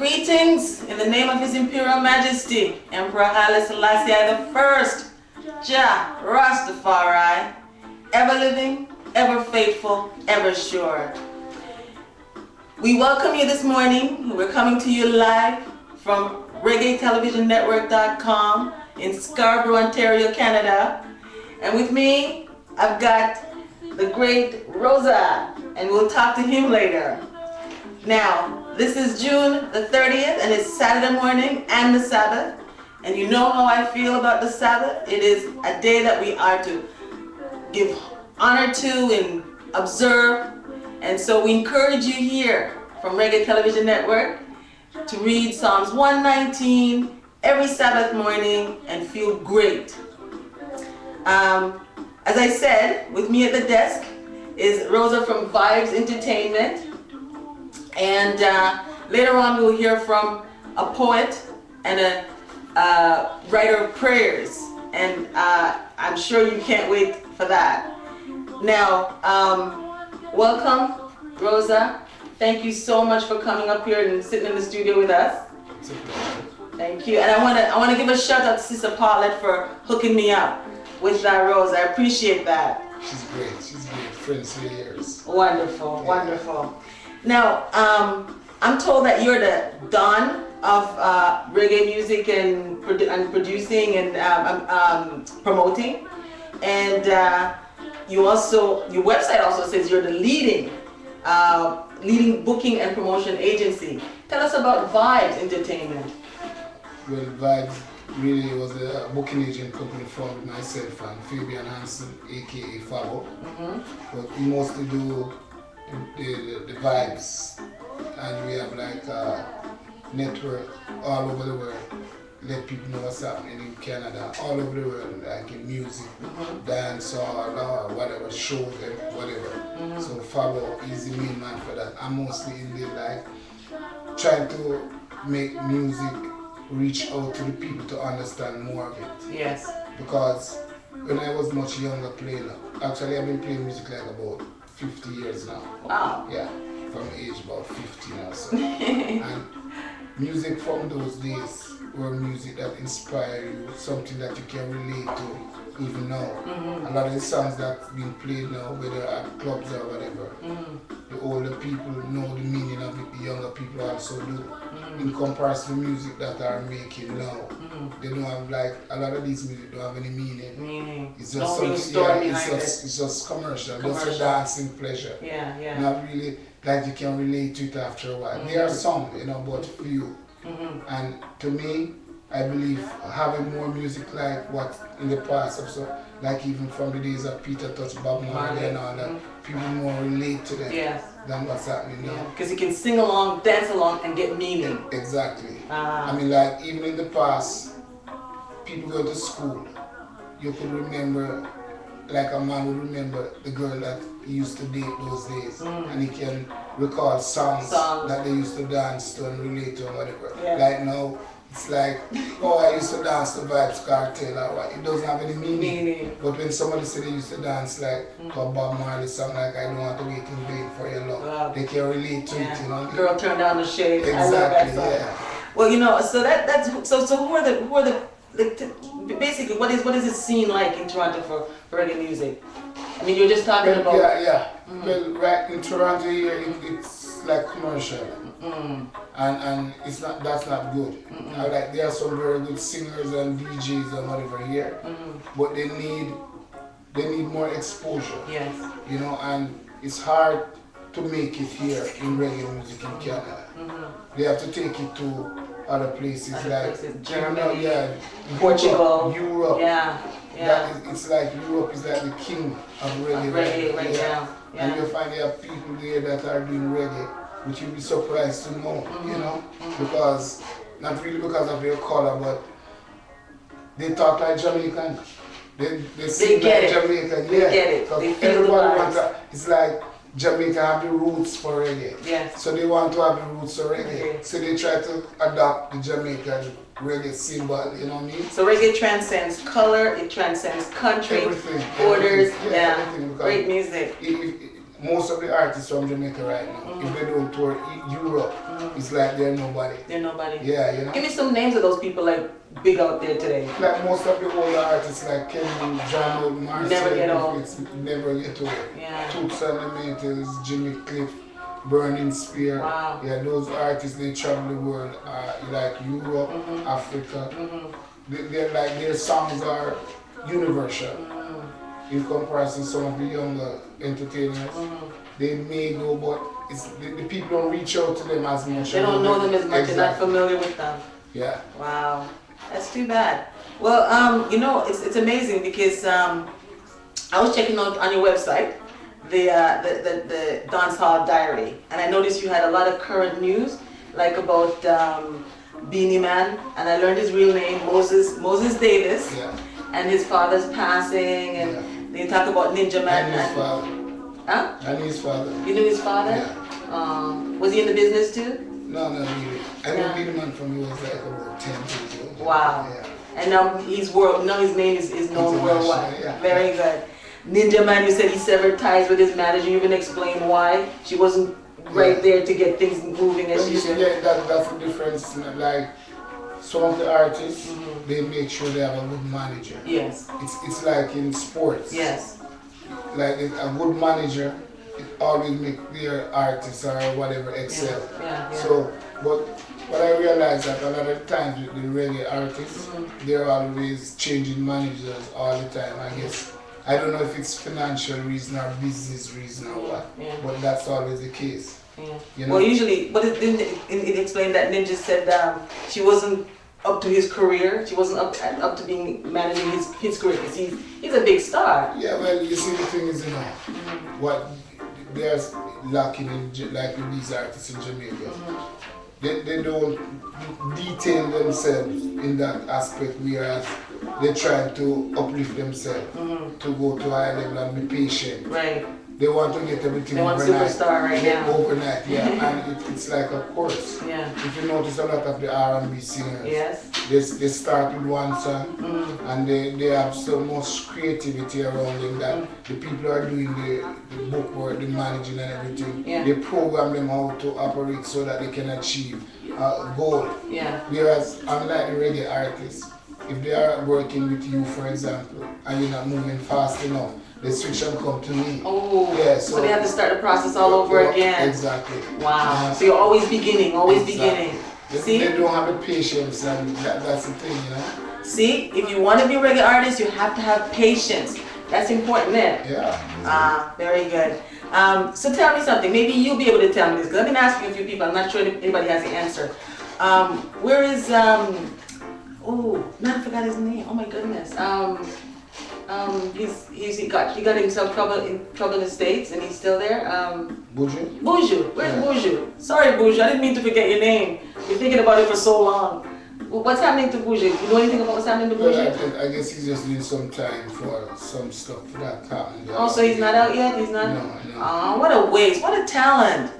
Greetings in the name of His Imperial Majesty, Emperor Haile Selassie I, Jah Rastafari, ever living, ever faithful, ever sure. We welcome you this morning. We're coming to you live from Reggae Television Network.com in Scarborough, Ontario, Canada. And with me, I've got the great Rosa, and we'll talk to him later. Now, this is June the 30th, and it's Saturday morning and the Sabbath. And you know how I feel about the Sabbath. It is a day that we are to give honor to and observe. And so we encourage you here from Reggae Television Network to read Psalms 119 every Sabbath morning and feel great. As I said, with me at the desk is Rosa from Vibes Entertainment. And later on we'll hear from a poet and a writer of prayers. And I'm sure you can't wait for that. Now, welcome, Rosa. Thank you so much for coming up here and sitting in the studio with us. It's a pleasure. Thank you. And I want to give a shout out to Sister Paulette for hooking me up with that Rosa. I appreciate that. She's great. She's great. Friends for years. Wonderful, Yeah. wonderful. Now, I'm told that you're the don of reggae music and producing and promoting. And your website also says you're the leading booking and promotion agency. Tell us about Vibes Entertainment. Well, Vibes really was a booking agent company formed myself and Fabian Hansen, aka Fabo. But we mostly do the vibes, and we have like a network all over the world. Let people know what's happening in Canada, all over the world, like in music, dancehall, or whatever, shows and whatever. So Fabo is the main man for that. I'm mostly in there like trying to make music reach out to the people to understand more of it. Yes. Because when I was much younger playing, actually I've been playing music like about 50 years now. Wow. Yeah, from age about 15 or so. And music from those days were music that inspire you, something that you can relate to even now. A lot of the songs that's being played now, whether at clubs or whatever, the older people know the meaning of it, the younger people also do. In comparison to music that are making now, they don't have like, a lot of these music don't have any meaning. It's just something, it's just commercial, just a dancing pleasure. Yeah, yeah. Not really like you can relate to it after a while. There are some, but few. And to me, I believe having more music like what in the past, also, like even from the days of Peter Touch, Bob Marley and all that, people more relate to them than what's happening now. Because you can sing along, dance along, and get meaning. Exactly. I mean, like even in the past, people go to school. You could remember, like a man would remember the girl that he used to date those days, and he can recall songs that they used to dance to and relate to and whatever. Like now, it's like, oh, I used to dance to Vibes Cartel or what. It doesn't have any meaning. But when somebody said they used to dance like to a Bob Marley song, like I don't want to wait in vain for your love, they can relate to it, Girl, turn down the shade. Exactly, I love that song. yeah. Well, so that's who are the basically what is the scene like in Toronto for reggae music? I mean, you're just talking about. Yeah. Well, right in Toronto here, it's like commercial. And it's not. That's not good. Like there are some very good singers and DJs and whatever here, but they need more exposure. Yes. And it's hard to make it here in reggae music in Canada. They have to take it to other places Germany, Portugal, Europe. Yeah. It's like Europe is like the king of reggae right now. Yeah. And you'll find there are people there that are doing reggae, which you'll be surprised to know, because, not really because of their color, but they talk like Jamaican. They sing like Jamaican. They get it. They feel the vibes. It's like Jamaica have the roots for reggae. Yes. So they want to have the roots for reggae. So they try to adopt the Jamaican reggae symbol, you know what I mean? So reggae transcends color, it transcends country, borders, everything, great music. most of the artists from Jamaica right now, if they don't tour Europe, it's like they're nobody. They're nobody. Yeah, you know. Give me some names of those people like big out there today. Like most of the older artists like Kenny, John, Marcel, Never get old. Never get old. Yeah. Toots and the Maytals, Jimmy Cliff, Burning Spear. Wow. Yeah, those artists, they travel the world, like Europe, Africa. They're like, their songs are universal. In comparison to some of the younger entertainers, they may go, but it's, the people don't reach out to them as much. They don't know them as much. Exactly. They're not familiar with them. Yeah. Wow, that's too bad. Well, you know, it's amazing because I was checking out on your website the dancehall diary, and I noticed you had a lot of current news, like about Beanie Man, and I learned his real name, Moses Davis, and his father's passing, and they talk about Ninja Man. And his father. Huh? And his father. You knew his father? Yeah. Was he in the business too? No, not really. I know Beanie Man from he was like about 10 years old. Wow. Yeah. And now his name is known worldwide. Yeah. Very good. Ninja Man, you said he severed ties with his manager. You even explained why she wasn't right there to get things moving as she should. Yeah, that's the difference. Like some of the artists, they make sure they have a good manager. Yes. It's like in sports. Yes. Like a good manager, it always make their artists or whatever excel. Yeah. So, but what I realized that a lot of times with the reggae artists, they're always changing managers all the time. I guess I don't know if it's financial reason or business reason or what, but that's always the case. Yeah. You know? Well, usually, but it explained that Ninja said she wasn't up to his career. She wasn't up to being managing his career because he's a big star. Yeah, well, you see, the thing is, you know, what there's lacking in, like with these artists in Jamaica, they don't detail themselves in that aspect, whereas they try to uplift themselves to go to a high level and be patient. Right. They want to get everything they want overnight. Superstar right now. Overnight, yeah. And it's like a course. Yeah. If you notice a lot of the R&B singers, they start with one song and they have so much creativity around them that the people who are doing the book work, the managing and everything, they program them how to operate so that they can achieve a goal. Yeah. Whereas unlike the reggae artists, if they are working with you, for example, and you're not moving fast enough, the switch and come to me. Oh, yeah, so they have to start the process all over again. Exactly. Wow. So you're always beginning, beginning. See? They don't have the patience, and that's the thing, you know. See, if you want to be a reggae artist, you have to have patience. That's important then. Yeah. Very good. So tell me something. Maybe you'll be able to tell me this, because I've been asking a few people. I'm not sure if anybody has the answer. Where is, oh, man, I forgot his name. Oh my goodness. He got himself in trouble in the States, and he's still there. Buju? Buju. Where's Buju? Sorry, Buju. I didn't mean to forget your name. You're thinking about it for so long. What's happening to Buju? You know anything about what's happening to Buju? Well, I guess he's just doing some time for some stuff that happened. Oh, so he's not out yet? He's not? No. Oh, what a waste. What a talent.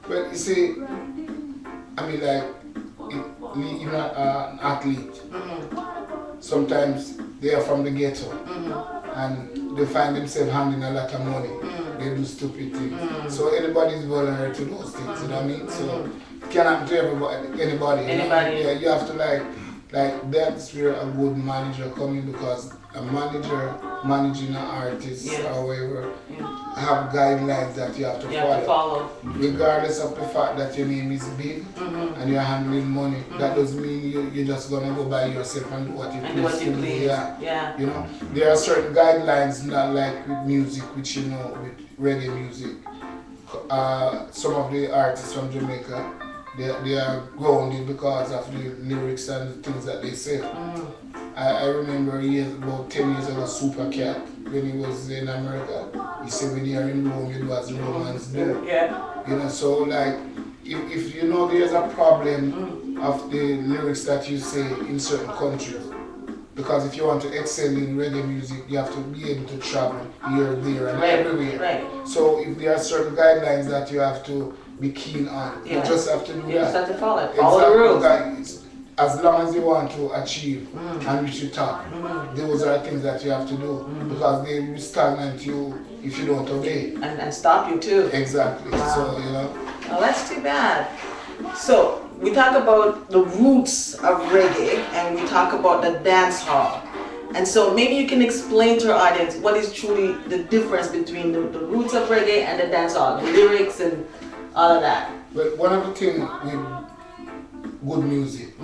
But you see, I mean, like, you're not an athlete. Sometimes they are from the ghetto and they find themselves handling a lot of money. They do stupid things. So anybody's vulnerable to those things, you know what I mean? So it can happen to anybody. Yeah, you have to like that's where a good manager comes in, because a manager managing an artist or whatever have guidelines that you have to follow. Regardless of the fact that your name is big and you're handling money, that doesn't mean you're just gonna go by yourself and do what you please. Yeah. You know, there are certain guidelines, not like with music, which you know, with reggae music. Some of the artists from Jamaica, they are grounded because of the lyrics and the things that they say. I remember about 10 years ago, Super Cat, when he was in America, he said when you're in Rome, you do as the Romans do. You know, so like, if you know there's a problem of the lyrics that you say in certain countries, because if you want to excel in reggae music, you have to be able to travel here, there, and everywhere. So if there are certain guidelines that you have to be keen on, you just have to do that. You just have to follow it. Follow the rules. as long as you want to achieve and reach the top, those are things that you have to do because they will stagnate you if you don't obey. And stop you too. Exactly. Wow. So, you know. Well, that's too bad. So, we talk about the roots of reggae and we talk about the dance hall. And so maybe you can explain to our audience what is truly the difference between the roots of reggae and the dance hall, the lyrics and all of that. Well, one of the things with good music,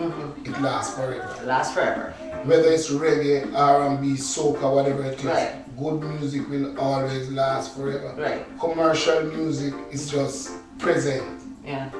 it lasts forever. It lasts forever. Whether it's reggae, R&B, soca, whatever it is, right. Good music will always last forever. Right. Commercial music is just present. Yeah.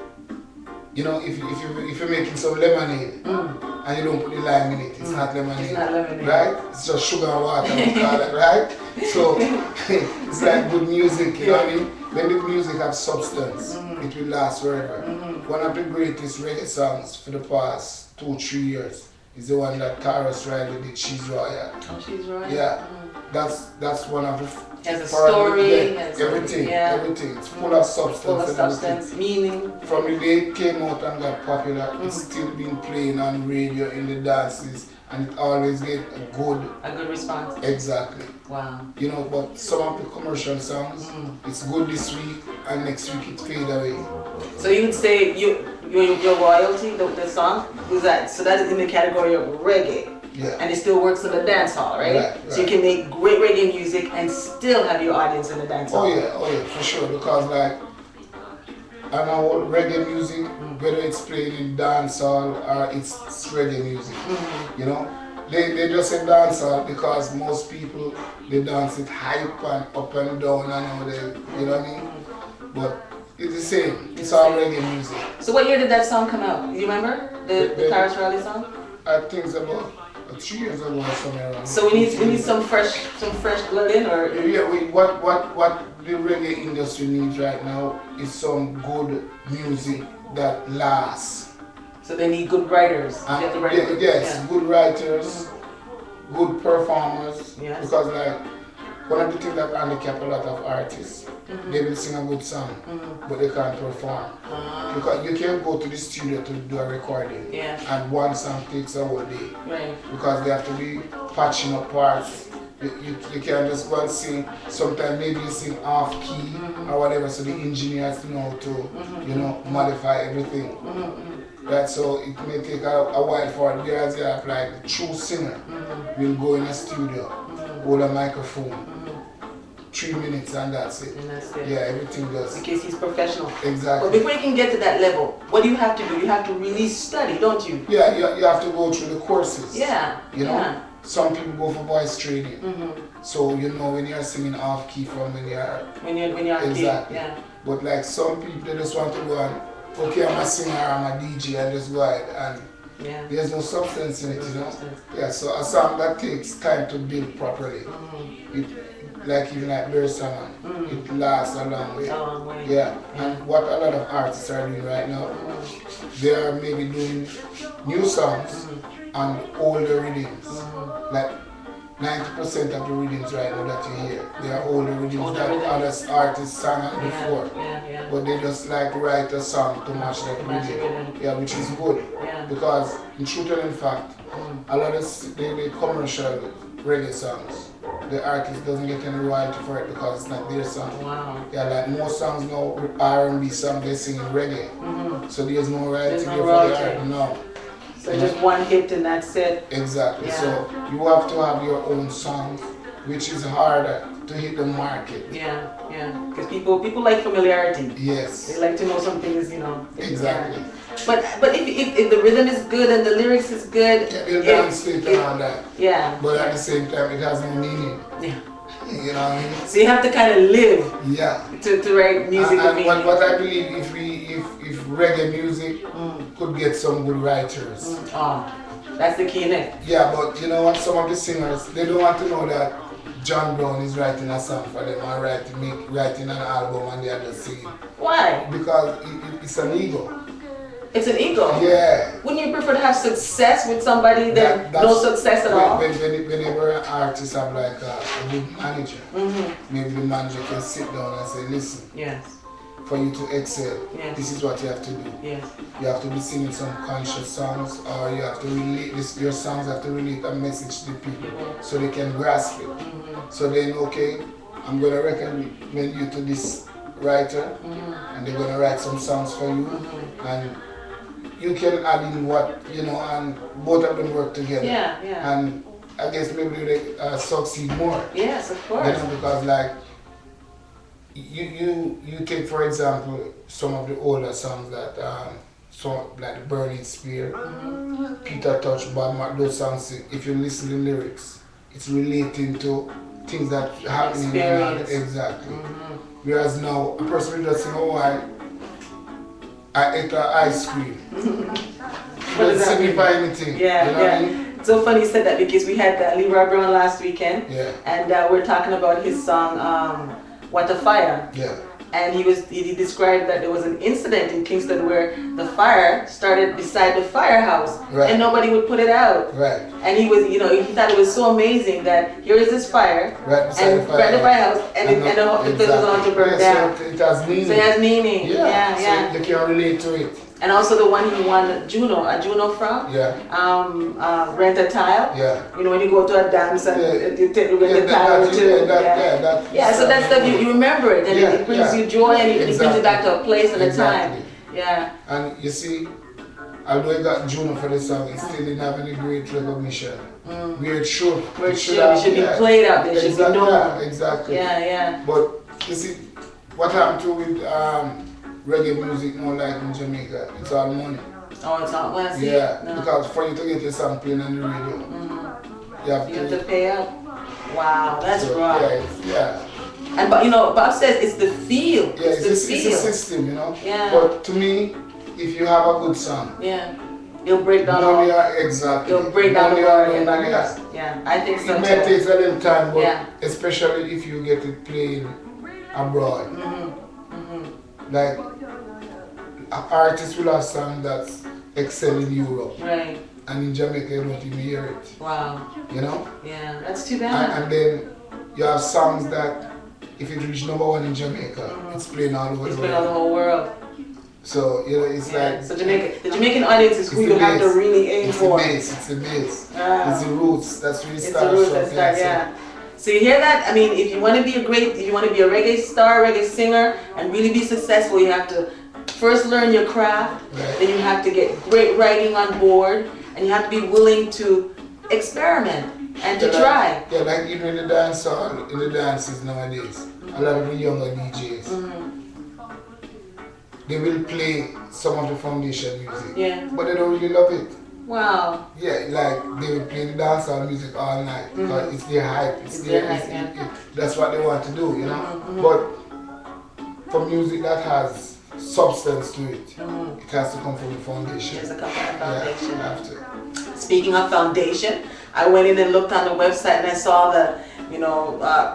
You know, if you're making some lemonade and you don't put the lime in it, it's not lemonade. It's not lemonade. Right? It's just sugar and water, we call it, right? So it's like good music, you know what I mean? When the music has substance, it will last forever. One of the greatest reggae songs for the past 2-3 years is the one that Taurus Riley did, She's Royal. Oh, She's Royal? Yeah. That's one of the has a story, has everything. Everything. It's full of substance. Full of substance, meaning. From the day it came out and got popular, it's still been playing on radio in the dances, and it always get a good response. Exactly. Wow. You know, but some of the commercial songs, it's good this week, and next week it fade away. So you would say your royalty, the song, is that? So that is in the category of reggae. Yeah. And it still works in the dance hall, right? Right. So you can make great reggae music and still have your audience in the dance hall. Oh yeah, for sure. Because like, I know reggae music, whether it's played in dance hall or it's reggae music, you know, they just say dance hall because most people they dance it hype and up and down and all that, you know what I mean? But it's the same. It's all reggae music. So what year did that song come out? You remember the Taurus Riley song? I think it's about 3 years ago or somewhere around. So we need some fresh blood in, or yeah. What the reggae industry needs right now is some good music that lasts. So they need good writers. Good writers, good performers. Yes. Because like one of the things that handicap a lot of artists, they will sing a good song, but they can't perform. Because you can't go to the studio to do a recording, and one song takes a whole day. Right. Because they have to be patching up parts. You can't just go and sing. Sometimes maybe you sing off key or whatever, so the engineers know to, you know, modify everything. Right, so it may take a while for it. Whereas you have like the true singer will go in a studio, hold a microphone, 3 minutes and that's it. And that's it. Yeah, everything does. Because he's professional. Exactly. But before you can get to that level, what do you have to do? You have to really study, don't you? Yeah, you have to go through the courses. Yeah. You know, some people go for voice training. So you know when you're singing off key from when you're off exactly. key. Yeah. But like some people, they just want to go and okay, I'm a singer, I'm a DJ, and just go ahead and there's no substance in it, you know. Yeah, so a song that takes time to build properly. It, like even like Bear Summer, it lasts a long way. Yeah, and what a lot of artists are doing right now, they are maybe doing new songs and older rhythms. Like 90% of the rhythms right now that you hear, they are older rhythms that other artists sang before. But they just like write a song to match that rhythm. Yeah, which is good. Because in truth and in fact, a lot of the commercial reggae songs, the artist doesn't get any royalty for it because it's not their song. Wow. Yeah, like most songs now, R&B songs, they sing in reggae. So there's no royalty there for the artist. No. So just one hit and that's it. Exactly. So you have to have your own songs, which is harder to hit the market. Yeah. Because people like familiarity. Yes. They like to know something is, you know. Exactly. But if the rhythm is good and the lyrics is good, they'll dance it and all that. Yeah. But at the same time, it has no meaning. Yeah. You know what I mean? So you have to kind of live. Yeah. To write music. And what I believe, if reggae music could get some good writers. That's the key in it. Yeah, but you know what? Some of the singers, they don't want to know that John Brown is writing a song for them and writing an album and they are just singing. Why? Because it's an ego. It's an ego? Yeah. Wouldn't you prefer to have success with somebody than no success at all? Whenever an artist have like a good manager, maybe the manager can sit down and say, listen, for you to excel, Yes. this is what you have to do. Yes. You have to be singing some conscious songs, or you have to relate this. Your songs have to relate a message to the people so they can grasp it. So then, okay, I'm gonna recommend you to this writer, and they're gonna write some songs for you, and you can add in what you know, and both of them work together. Yeah, yeah. And I guess maybe they succeed more. Yes, of course. You know, because like you take for example some of the older songs that like the Burning Spear, Peter Touch, Bob Mark, those songs. If you listen to the lyrics, it's relating to things that happen in your life. Exactly. Whereas now a person will just say, "Oh, I ate ice cream." Doesn't signify anything. Yeah, you know yeah. what I mean? It's so funny you said that because we had Leroy Brown last weekend, and we're talking about his song "What a Fire." Yeah. And he described that there was an incident in Kingston where the fire started beside the firehouse, and nobody would put it out. Right. And he was, he thought it was so amazing that here is this fire, right beside the firehouse, and the place was on to burn down. So it has meaning. So it has meaning. Yeah, so you can relate to it. And also the one he won a Juno from. Yeah. Rent a Tile. Yeah. You know, when you go to a dance and you take rent a tile too. So that stuff you remember it, and it brings you joy, and it brings you back to a place and a time. Yeah. And you see, although I got Juno for the song, it still didn't have any great recognition. Where it should. It should be played out. There should be known. Yeah, exactly. Yeah. But you see, what happened to with reggae music now, like in Jamaica, it's all money. Oh, it's all money? Yeah, because for you to get your song playing on the radio, you have to pay up. Wow, that's right. Yeah. And Bob says it's the feel. Yeah, it's a system, you know. Yeah. But to me, if you have a good song, you'll break down You'll break down the barriers. Yeah, I think so. It may take a little time, but especially if you get it playing abroad. Like artists will have songs that excel in Europe. Right. And in Jamaica you don't even hear it. Wow. You know? Yeah, that's too bad. And then you have songs that if it reaches #1 in Jamaica, it's playing all over the world. It's playing all the whole world. So, it's like... So the Jamaican audience is who you have to really aim for. It's the base. It's the roots. That's where it starts. It's the roots that start, So you hear that? I mean, if you want to be a reggae star, reggae singer, and really be successful, you have to first learn your craft, then you have to get great writing on board, and you have to be willing to experiment and to try. Yeah, like even in the dancehall, in the dances nowadays, a lot of the younger DJs, they will play some of the foundation music, but they don't really love it. Wow. Yeah, like they will play the dancehall music all night because it's their hype. That's what they want to do, you know. But for music that has substance to it, it has to come from the foundation. It has to come from the foundation. Yeah, you have to. Speaking of foundation, I went in and looked on the website and I saw the,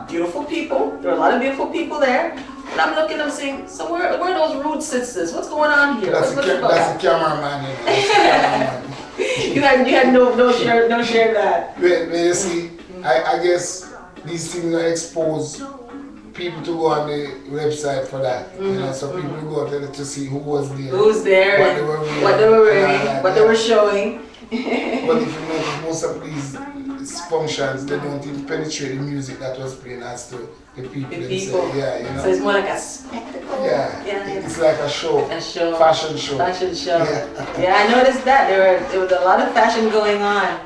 beautiful people. There are a lot of beautiful people there. And I'm looking, I'm saying, so where are those rude sisters? What's going on here? That's the cameraman. You had no share that. But you see, I guess these things are exposed people to go on the website for that. So people go there to see who was there. Who's there, what they were wearing, what they were showing. But if you notice, most of these functions, they don't even penetrate the music that was playing as to the people themselves. Yeah, So it's more like a spectacle. Yeah, it's like a show. Fashion show. Yeah, I noticed that there was a lot of fashion going on.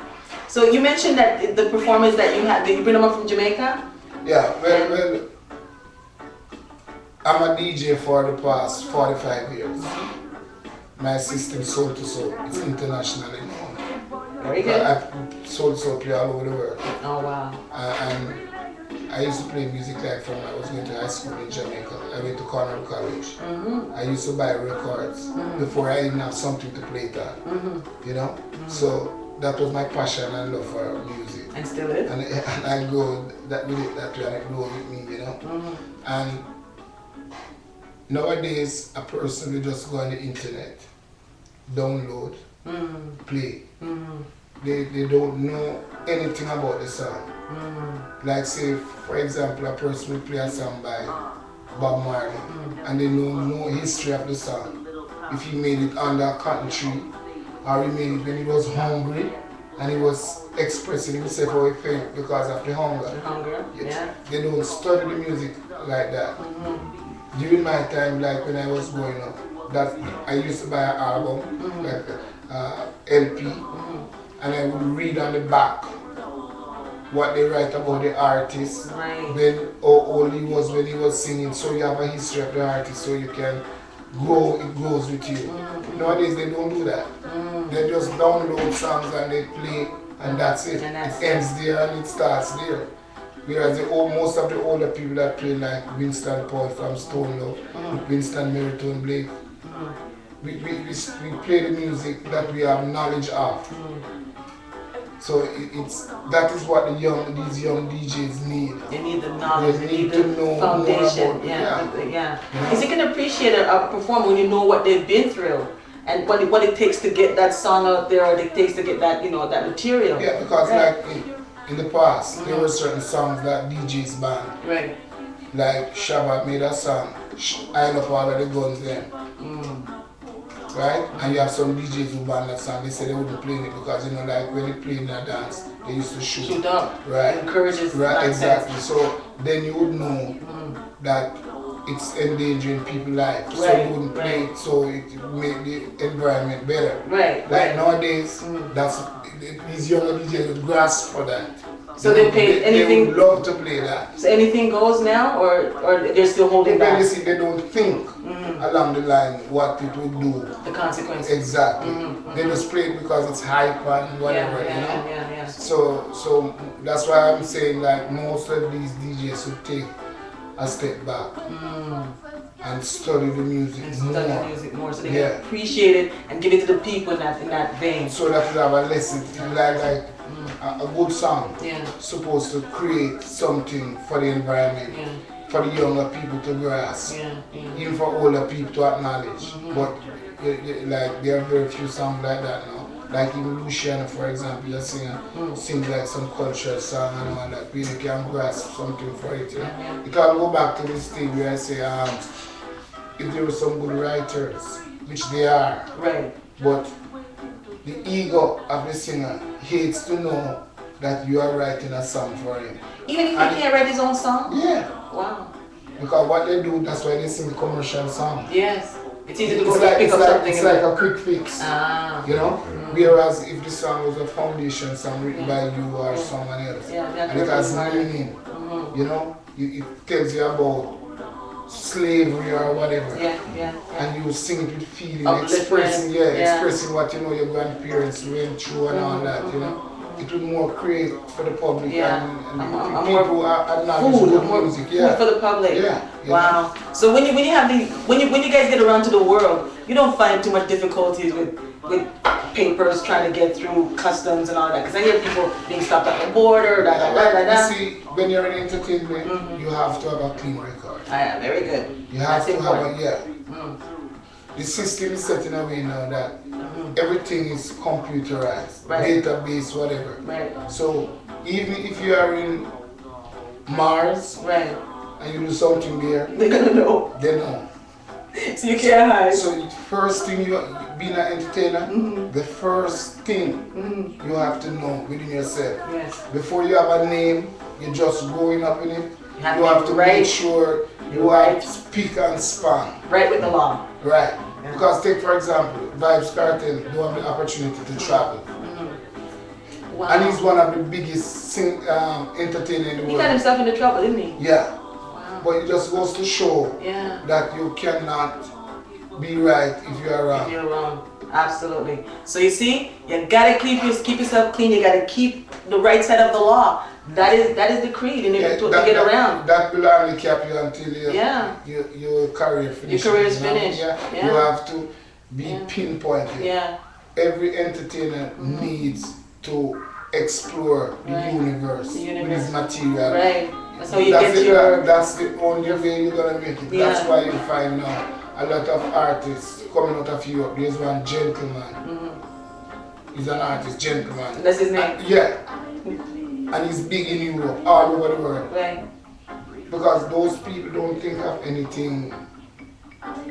So you mentioned that the performers that you had, did you bring them up from Jamaica? Yeah, well, I'm a DJ for the past 45 years. My system Soul to Soul, it's internationally known. Very good. Soul to Soul play all over the world. Oh wow. And I used to play music like from I was going to high school in Jamaica. I went to Cornell College. I used to buy records before I even have something to play it on. So that was my passion and love for music. And still is. And I go that way and it grew with me, And nowadays a person will just go on the internet, download, play. They don't know anything about the song. Like say, for example, a person will play a song by Bob Marley, and they know no history of the song. If he made it under a cotton tree, or he made it when he was hungry, and he was expressing himself how he felt because of the hunger. The hunger, yeah. They don't study the music like that. During my time, like when I was growing up, that I used to buy an album, like LP, and I would read on the back what they write about the artist, then how old he was when he was singing, so you have a history of the artist, so you can grow, it grows with you. Nowadays they don't do that. They just download songs and they play, and that's it. It ends there and it starts there. Whereas most of the older people that play, like Winston Paul from Stone Love, Winston Merton Blake, we play the music that we have knowledge of. So that is what these young DJs need. They need the knowledge. They need to know foundation. More about it. Yeah. Because you can appreciate a performer when you know what they've been through and what it takes to get that song out there, or it takes to get that that material. Yeah, because like in the past there were certain songs that DJs banned. Right. Like Shabba made a song, I Love All of the Guns Then. Right? And you have some DJs who ban that song, they say they wouldn't play it because, you know, like when they play in a dance, they used to shoot. Shoot up. Right? Encourages right, nonsense. exactly. So then you would know that it's endangering people's lives. So you wouldn't play it, so it made the environment better. Right. Like nowadays, these younger DJs would grasp for that. So they pay anything. They would love to play that. So anything goes now, or they're still holding back? You see, they don't think along the line what it would do. The consequences. Exactly. They just play it because it's hype and whatever, you know. Yeah. So that's why I'm saying, like, most of these DJs should take a step back and study the music more. So they can appreciate it and give it to the people in that vein. So that you have a lesson, like a good song supposed to create something for the environment, for the younger people to grasp, even for older people to acknowledge. But like there are very few songs like that now. Like even Luciano, for example, the singer sings like some cultural song and all that. Really can grasp something for it. You know? You can go back to this thing where I say, if there were some good writers, which they are, but the ego of the singer hates to know that you are writing a song for him. Even if he can't write his own song? Yeah. Wow. Because what they do, that's why they sing commercial songs. Yes. It's easy to go pick up something. It's like a quick fix. You know? Whereas if the song was a foundation song written by you or someone else, and it has meaning, you know, it tells you about slavery or whatever, and you sing it with feeling, expressing what you know your grandparents went through and all that, you know. It will more create for the public and people who are acknowledge good music. Food for the public. Wow. So when you have when you guys get around to the world, you don't find too much difficulties with papers trying to get through customs and all that, because I hear people being stopped at the border. You see, when you're in entertainment, you have to have a clean record. Very good. You have to have the system is set in a way now that everything is computerized, database, whatever. So even if you are in Mars and you do something there, they're gonna know. They know. So you can't hide. So the first thing being an entertainer, the first thing you have to know within yourself. Before you have a name, you're just growing up in it. You have to make sure you have speak and span. Right with the law. Right. Because take for example, Vibes Cartel don't have the opportunity to travel. Wow. And he's one of the biggest entertainers in the world. He got himself into trouble, didn't he? Yeah. But it just goes to show that you cannot be right if you are wrong. If you're wrong. Absolutely. So you see, you gotta keep yourself clean, you gotta keep the right side of the law. That is the creed in order to get around. That will only keep you until your career finishes. Your career is finished. You have to be pinpointed. Every entertainer needs to explore the universe with his material. That's how you get your... That's the only way you're going to make it. That's why you find now a lot of artists coming out of Europe. There's one gentleman. He's an artist, gentleman. That's his name? And he's big in Europe, all over the world. because those people don't think of anything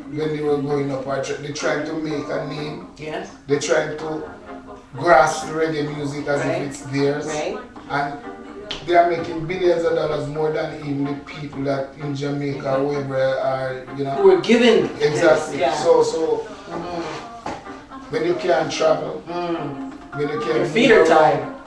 when they were growing up. They're trying to make a name. Yes. They're trying to grasp the reggae music as if it's theirs. Right. And they are making billions of dollars more than even the people that in Jamaica or wherever are, you know. Who were given. Exactly. Yeah. So when you can't travel, when you can't. Your feet are tied.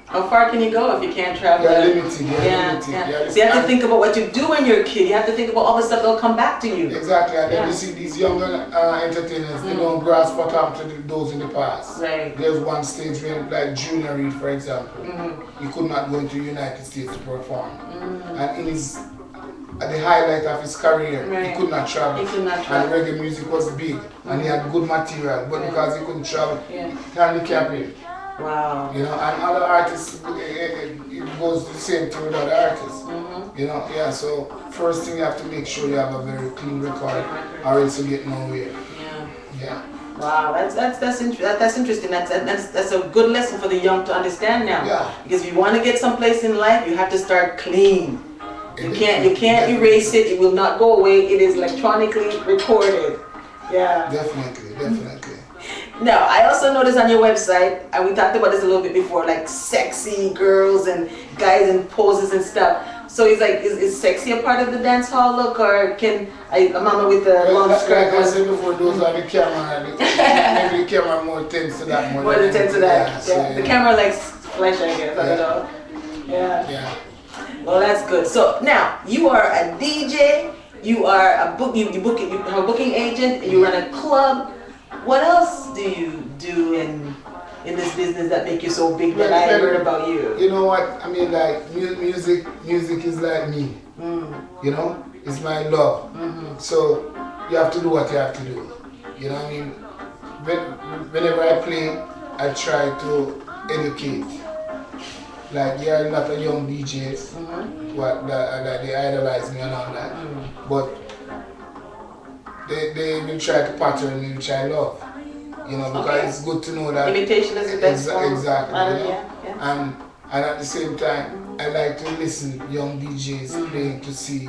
How far can you go if you can't travel? You're limited. Yeah. So you have to think about what you do when you're a kid. You have to think about all the stuff that'll come back to you. Exactly. And then you see these younger entertainers, they don't grasp what happened to those in the past. Right. There's one stage when, like Junior Reid, for example, he could not go into the United States to perform. And in his, at the highlight of his career, he could not travel. And reggae music was big, and he had good material, but because he couldn't travel, he handicapped him. Wow. You know, and other artists, it goes the same thing with other artists. You know, yeah, so first thing you have to make sure you have a very clean record, or else you get nowhere. Yeah. Wow, that's interesting. That's a good lesson for the young to understand now. Yeah. Because if you want to get someplace in life, you have to start clean. You can't erase it. It will not go away. It is electronically recorded. Yeah. Definitely. Now, I also noticed on your website, and we talked about this a little bit before, like sexy girls and guys in poses and stuff. So it's like, is sexy a part of the dance hall look, or can a mama with the long skirt? Like I said before, those are the camera. Maybe the camera more tends to that. More than tends to that. Yeah, so, the camera likes flesh, I guess. I don't know. Yeah. Well, that's good. So now you are a DJ. You are a you have a booking agent. And you run a club. What else do you do in this business that make you so big that I heard about you? You know what? I mean, like music is like me. You know, it's my love. So you have to do what you have to do. You know what I mean? Whenever I play, I try to educate. Like there are a lot of young DJs that they idolize me and all that, but they will try to pattern me, which I love. You know, because it's good to know that imitation is the best form. Exactly. You know? And at the same time, I like to listen to young DJs playing to see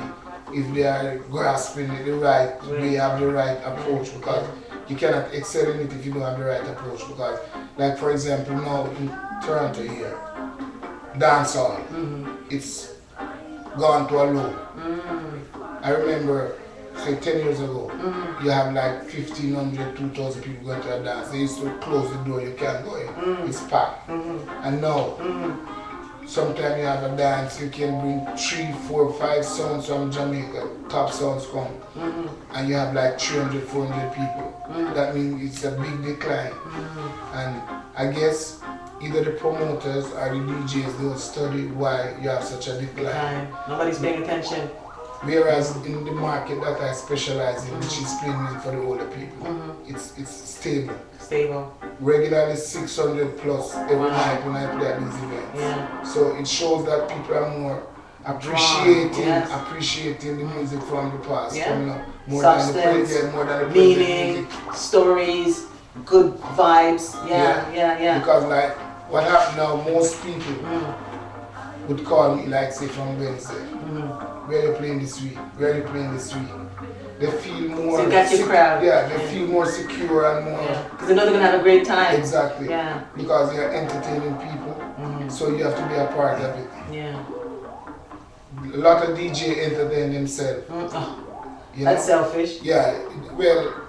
if they are grasping it the right way, have the right approach, because you cannot excel in it if you don't have the right approach. Because, like for example, now in Toronto here, dancehall, it's gone to a low. I remember, say 10 years ago, you have like 1,500, 2,000 people going to a dance. They used to close the door, you can't go in. It's packed. And now, sometimes you have a dance, you can bring 3, 4, 5 sounds from Jamaica, top sounds come, and you have like 300, 400 people. That means it's a big decline. And I guess either the promoters or the DJs don't study why you have such a decline. Nobody's paying attention. Whereas in the market that I specialize in, which is playing music for the older people, it's stable. Regularly 600 plus every night when I play at these events. So it shows that people are more appreciating the music from the past, coming up more than the present, meaning, stories, good vibes. Because like what happened now, most people would call me like say from Wednesday. Where are you playing this week? Where are you playing this week? They feel more. So you got your crowd. Yeah, they feel more secure and more. Because they know they're gonna have a great time. Exactly. Yeah. Because you're entertaining people, so you have to be a part of it. Yeah. A lot of DJ entertain themselves. You know? That's selfish. Yeah. Well,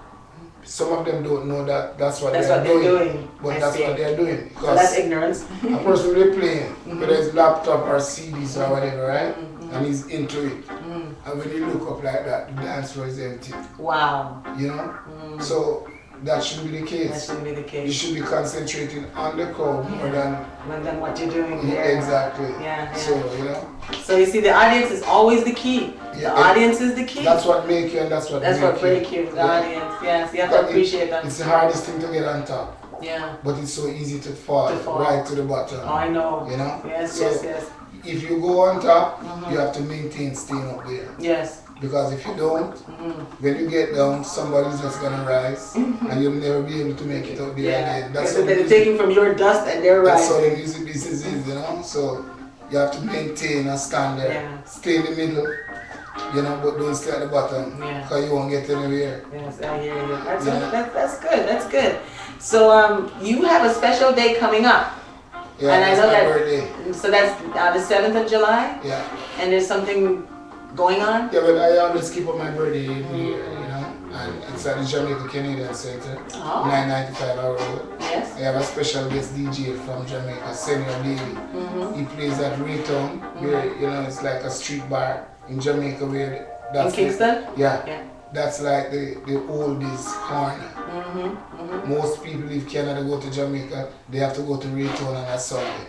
some of them don't know that that's what they're doing. But that's what they're doing. So that's ignorance. A person will be playing, whether it's laptop or CDs or whatever, right? And he's into it. And when you look up like that, the dance floor is empty. Wow. You know? So that shouldn't be the case. That shouldn't be the case. You should be concentrating on the crowd more than what you're doing there. Exactly. Yeah. So, you know? So you see, the audience is always the key. The audience is the key. That's what makes you and that's what breaks you. The audience. Yes, you have to appreciate that. It's the hardest thing to get on top. Yeah. But it's so easy to fall right to the bottom. Oh, I know. You know? Yes. If you go on top, you have to maintain staying up there. Yes. Because if you don't, when you get down, somebody's just gonna rise, and you'll never be able to make it up there again. That's so they're taking from your dust and they're rising. That's how the music business is, you know. So you have to maintain a standard, stay in the middle, You know, but don't stay at the bottom. Yeah. Because you won't get anywhere. Yes, I hear you. That's good. That's good. So you have a special day coming up. Yeah, and that's I know my that. birthday. So that's the 7th of July. Yeah. And there's something going on. Yeah, but I always keep up my birthday every year, you know. And it's at the Jamaica Canadian Center, 995 Hour Road. Yes. I have a special guest DJ from Jamaica, Senior Davey. He plays at Raytown, where you know it's like a street bar in Jamaica where that's in Kingston? Yeah. Yeah. That's like the oldest corner. Most people leave Canada go to Jamaica, they have to go to Raytown on a Sunday.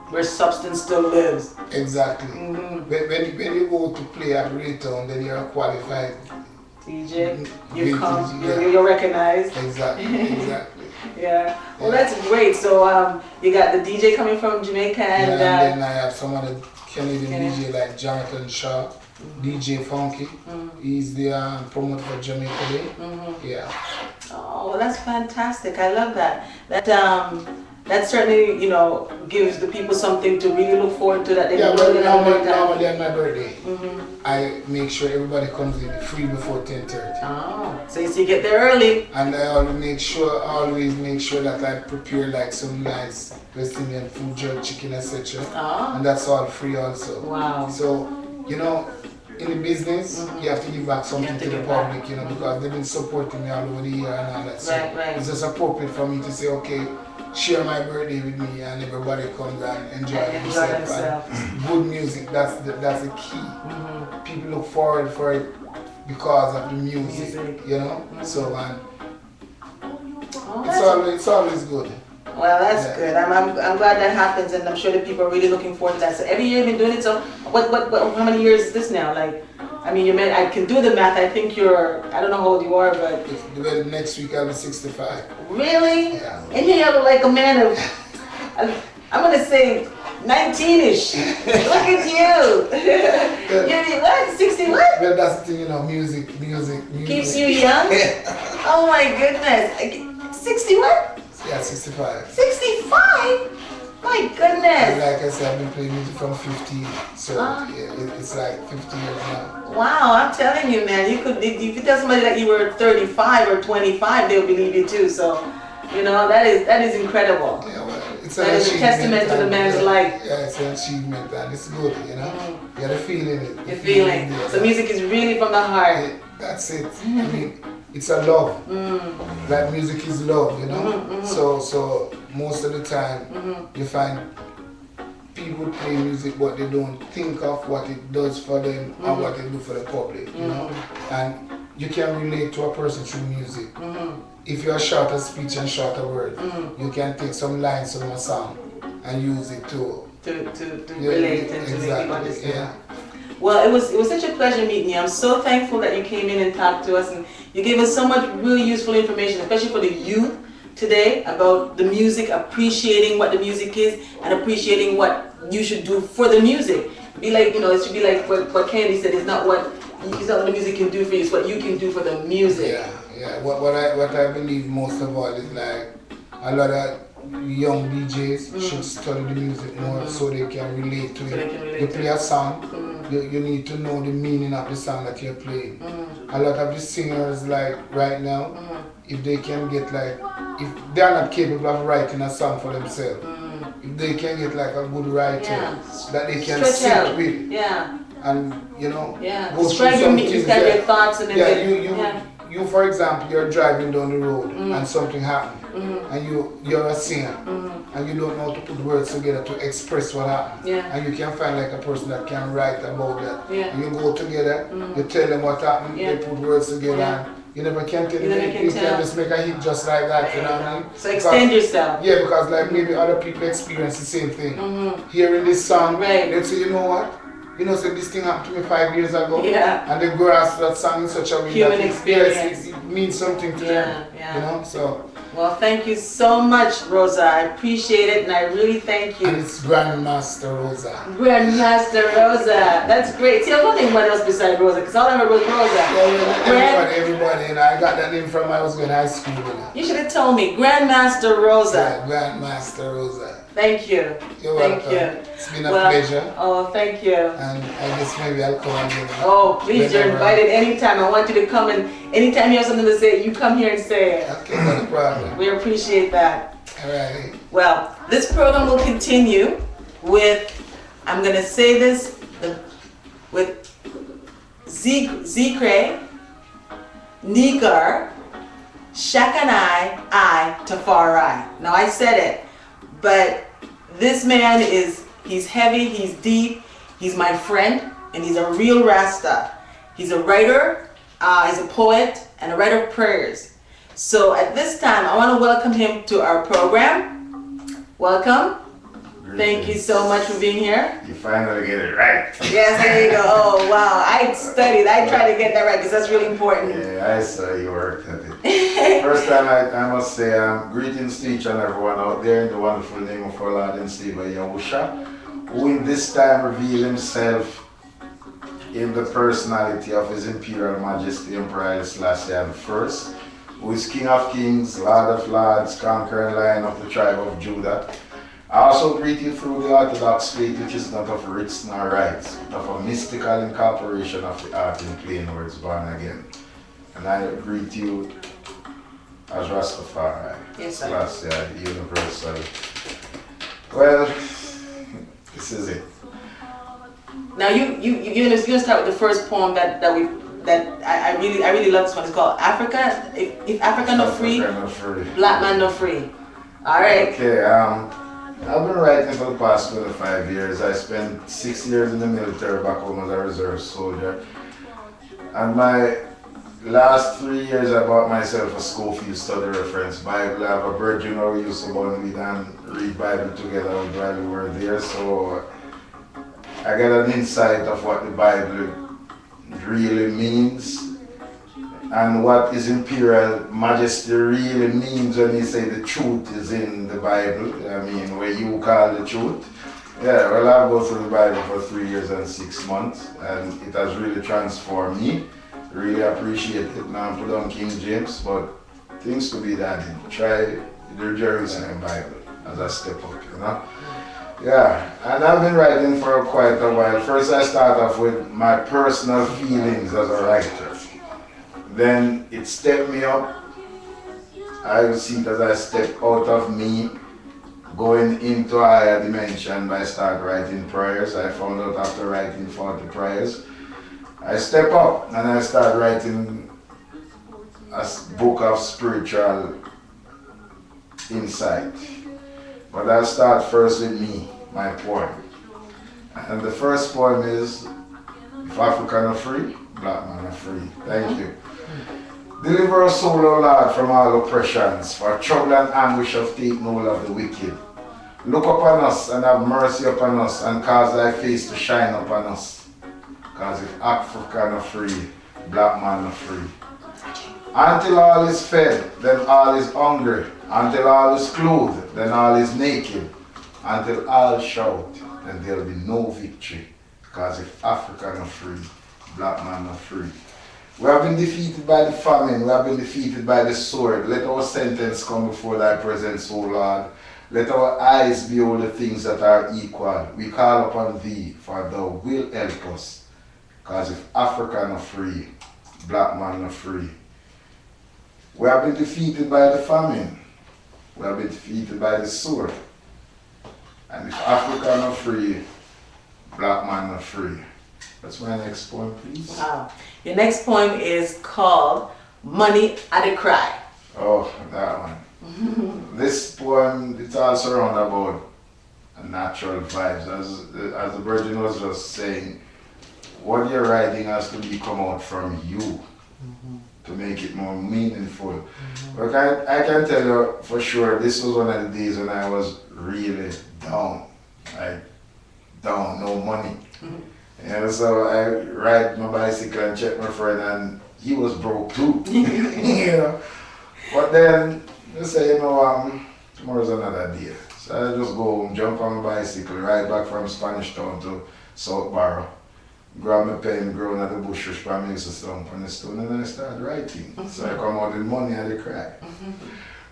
Where substance still lives. Exactly. When you go to play at Raytown, then you're a qualified DJ. DJ, You're recognized. Exactly. Yeah. Well, that's great. So you got the DJ coming from Jamaica, and then I have some other Canadian DJ like Jonathan Shaw, DJ Funky. He's the promoter for Jamaica Day. Yeah. Oh, well, that's fantastic. I love that. That certainly, you know, gives the people something to really look forward to. That they normally on my birthday, I make sure everybody comes in free before 10:30. Oh, so you get there early. And I always make sure that I prepare like some nice West Indian food, jerk chicken, etc. And that's all free also. Wow. So, you know, in the business, you have to give back something to the public, you know, because they've been supporting me all over the year and all that. So it's just appropriate for me to say, okay, share my birthday with me and everybody comes and enjoy themselves. And good music, that's the key. People look forward for it because of the music. You know. So it's always good. Well, that's good. I'm glad that happens, and I'm sure that people are really looking forward to that. So every year you've been doing it. So how many years is this now? Like, I mean, I can do the math. I think I don't know how old you are, but next week I'll be 65. Really? Yeah. And here you look like a man of, I'm gonna say 19-ish. Look at you. You're what? 60 what? But that's the thing, you know, music. Keeps you young? Oh my goodness. 60 what? Yeah, 65. 65? My goodness. And like I said, I've been playing music from 15, so it's like 50 years now. Wow, I'm telling you, man, if you tell somebody that you were 35 or 25, they'll believe you too. So, you know, that is incredible. Yeah, well, it's a testament to the man's life. Yeah, it's an achievement and it's good, you know. You got a feeling it. The feeling. So music is really from the heart. That's it. I mean, it's a love. Like music is love, you know. So most of the time you find people play music but they don't think of what it does for them and what it do for the public, you know. And you can relate to a person through music. If you're short of speech and short of word, you can take some lines from a song and use it to relate and to make people understand. Yeah. Well, it was such a pleasure meeting you. I'm so thankful that you came in and talked to us, and you gave us so much really useful information, especially for the youth today, about the music, appreciating what the music is and appreciating what you should do for the music. Be like, you know, it should be like what Candy said, it's not what the music can do for you, it's what you can do for the music. Yeah. What I believe most of all is like a lot of young DJs should study the music more so they can relate to it. You play a song, you need to know the meaning of the song that you're playing. A lot of the singers like right now, if they can get like, if they're not capable of writing a song for themselves, if they can get like a good writer that they can sit with, and you know, go describe your thoughts and you for example, you're driving down the road and something happened. And you're a singer and you don't know how to put words together to express what happened. And you can find like a person that can write about that. And you go together, you tell them what happened, they put words together, and you never can tell them. You can just make a hit just like that, you know what I mean? So extend yourself. Yeah, because like maybe other people experience the same thing. Hearing this song, they say, you know what? You know, so this thing happened to me 5 years ago, and they grasp that song in such a way that it means something to them. Yeah. You know, so. Well, thank you so much, Rosa. I appreciate it, and I really thank you. And it's Grandmaster Rosa. Grandmaster Rosa. That's great. See, I don't think anybody else besides Rosa, because all I heard was Rosa. Yeah, everybody, you know, I got that name from I was going to high school. You know. You should have told me. Grandmaster Rosa. Yeah, Grandmaster Rosa. Thank you. You're welcome. Thank you. It's been a pleasure. Oh, thank you. And I guess maybe I'll come again. Oh, please, you're invited anytime. I want you to come, and anytime you have something to say, you come here and say it. Okay, no problem. We appreciate that. All right. Well, this program will continue with, I'm going to say this, with Zekre Negar Shekiniah Tafari. Now I said it, but this man he's heavy, he's deep, he's my friend, and he's a real Rasta. He's a writer, he's a poet, and a writer of prayers. So at this time, I want to welcome him to our program. Welcome. Thank you so much for being here. You finally get it right. Yes, there you go. Oh, wow. I studied. I tried to get that right because that's really important. Yeah, I saw you worked at it. First time I must say greetings to each and everyone out there in the wonderful name of our Lord and Savior Yahusha, who in this time revealed himself in the personality of His Imperial Majesty Emperor Haile Selassie I, who is King of Kings, Lord of Lords, conquering Lion of the tribe of Judah. I also greet you through the Orthodox faith, which is not of writs nor rites, but of a mystical incorporation of the art in plain words born again. And I greet you as Rastafari, yes, sir. Selassie, universal. Well, this is it. Now you're gonna start with the first poem that I really love. This one. It's called Africa. If Africa no free, Black man no free. All right. Okay. I've been writing for the past 25 years. I spent 6 years in the military back home as a reserve soldier. And my last 3 years I bought myself a Schofield study reference Bible. I have a virgin who we used to bond with and read Bible together while we were there. So I got an insight of what the Bible really means and what His Imperial Majesty really means when he say the truth is in the Bible. I mean, where you call the truth. Yeah, well, I've gone through the Bible for 3 years and 6 months, and it has really transformed me. Really appreciate it. Now I'm put on King James, but things to be done. Try the Jerusalem Bible as a step up, you know. Yeah, and I've been writing for quite a while. First I start off with my personal feelings as a writer. Then it stepped me up. I see it as I step out of me, going into a higher dimension by start writing prayers. I found out after writing 40 prayers, I step up and I start writing a book of spiritual insight. But I'll start first with me, my poem. And the first poem is, if Africa are free, Black man are free. Thank you. Deliver us, O Lord, from all oppressions, for trouble and anguish of take no of the wicked. Look upon us and have mercy upon us, and cause thy face to shine upon us. Because if Africa are free, Black man are free. Until all is fed, then all is hungry. Until all is clothed, then all is naked. Until all shout, then there will be no victory. Because if Africa are free, Black man are free. We have been defeated by the famine, we have been defeated by the sword. Let our sentence come before thy presence, O Lord. Let our eyes behold the things that are equal. We call upon thee, for thou wilt help us. Because if Africa are free, Black man are free. We have been defeated by the famine. We have been defeated by the sword. And if Africa are free, Black man are free. That's my next poem, please. Wow. Your next poem is called Money I the Cry. Oh, that one. This poem, it's also around about natural vibes. As the Virgin was just saying, what you're writing has to be come out from you to make it more meaningful. But I can tell you for sure, this was one of the days when I was really down. Like, down, no money. And so I ride my bicycle and check my friend, and he was broke too. You know? But then, I say, you know, tomorrow's another day. So I just go home, jump on my bicycle, ride back from Spanish Town to South Barrow, grab my pen, ground at the bush, rush by me, used to stamp on the stone, and then I start writing. So I come out with money and the cry.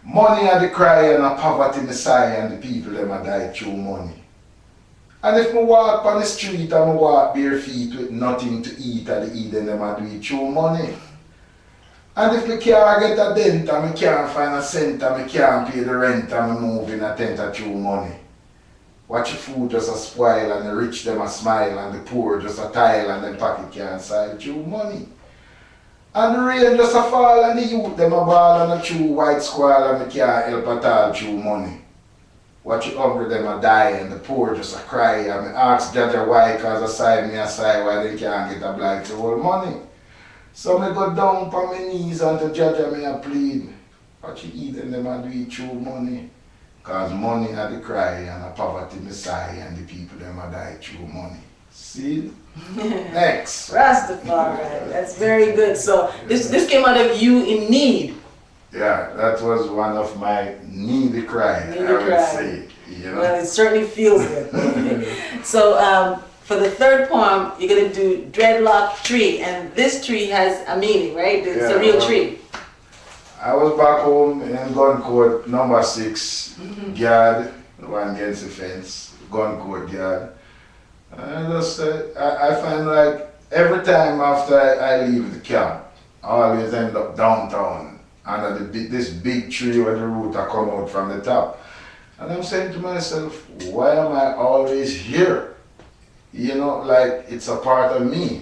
Money and the cry and a poverty in the sigh and the people them a die through money. And if I walk on the street and I walk bare feet with nothing to eat at the eating, them a do it through money. And if I can't get a dent and I can't find a cent and I can't pay the rent and I move in a tent through money. Watch the food just a spoil and the rich them a smile and the poor just a tile and them pocket can't side through money. And the rain just a fall and the youth them a ball and a chew white squall and I can't help at all through money. Watch the hungry them a die and the poor just a cry and I ask Jaja why cause I sigh me a sigh why they can't get a blight to hold money. So I go down on my knees and to Jaja me a plead. Watch the eating them a do it through money. Cause money had the cry and a poverty me sigh and the people them a die through money. See? Next. Rastafari, that's very good. So this came out of you in need. Yeah, that was one of my needy cry, I would say. You know? Well, it certainly feels good. So for the third poem, you're going to do Dreadlock Tree, and this tree has a meaning, right? It's a real tree. I was back home in gun court number 6, guard, the one against the fence, gun court guard. And I just I find like every time after I leave the camp, I always end up downtown under this big tree where the root are come out from the top. And I'm saying to myself, why am I always here? You know, like it's a part of me.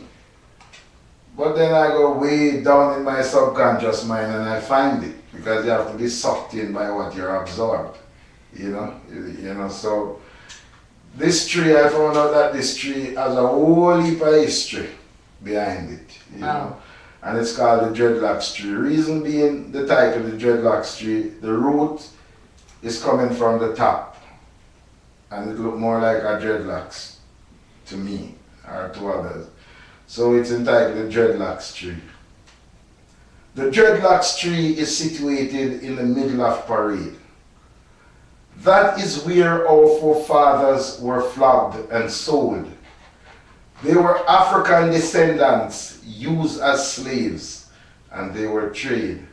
But then I go way down in my subconscious mind and I find it because you have to be sucked in by what you're absorbed. You know, so this tree, I found out that this tree has a whole heap of history behind it, you know. And it's called the Dreadlocks tree. Reason being the title, the Dreadlocks tree, the root is coming from the top. And it looked more like a dreadlocks to me or to others. So it's entitled the Dreadlocks tree. The Dreadlocks tree is situated in the middle of Parade. That is where our forefathers were flogged and sold. They were African descendants used as slaves, and they were traded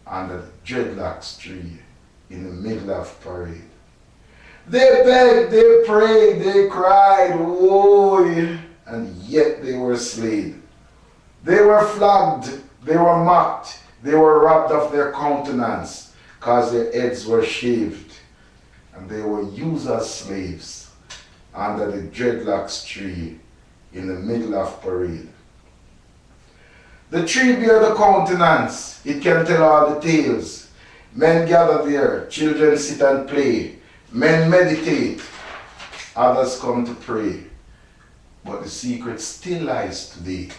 under the Dreadlocks tree in the middle of Parade. They begged, they prayed, they cried, woe, and yet they were slain. They were flogged, they were mocked, they were robbed of their countenance, because their heads were shaved, and they were used as slaves under the Dreadlocks tree in the middle of Parade. The tree bear the countenance, it can tell all the tales. Men gather there, children sit and play, men meditate, others come to pray. But the secret still lies today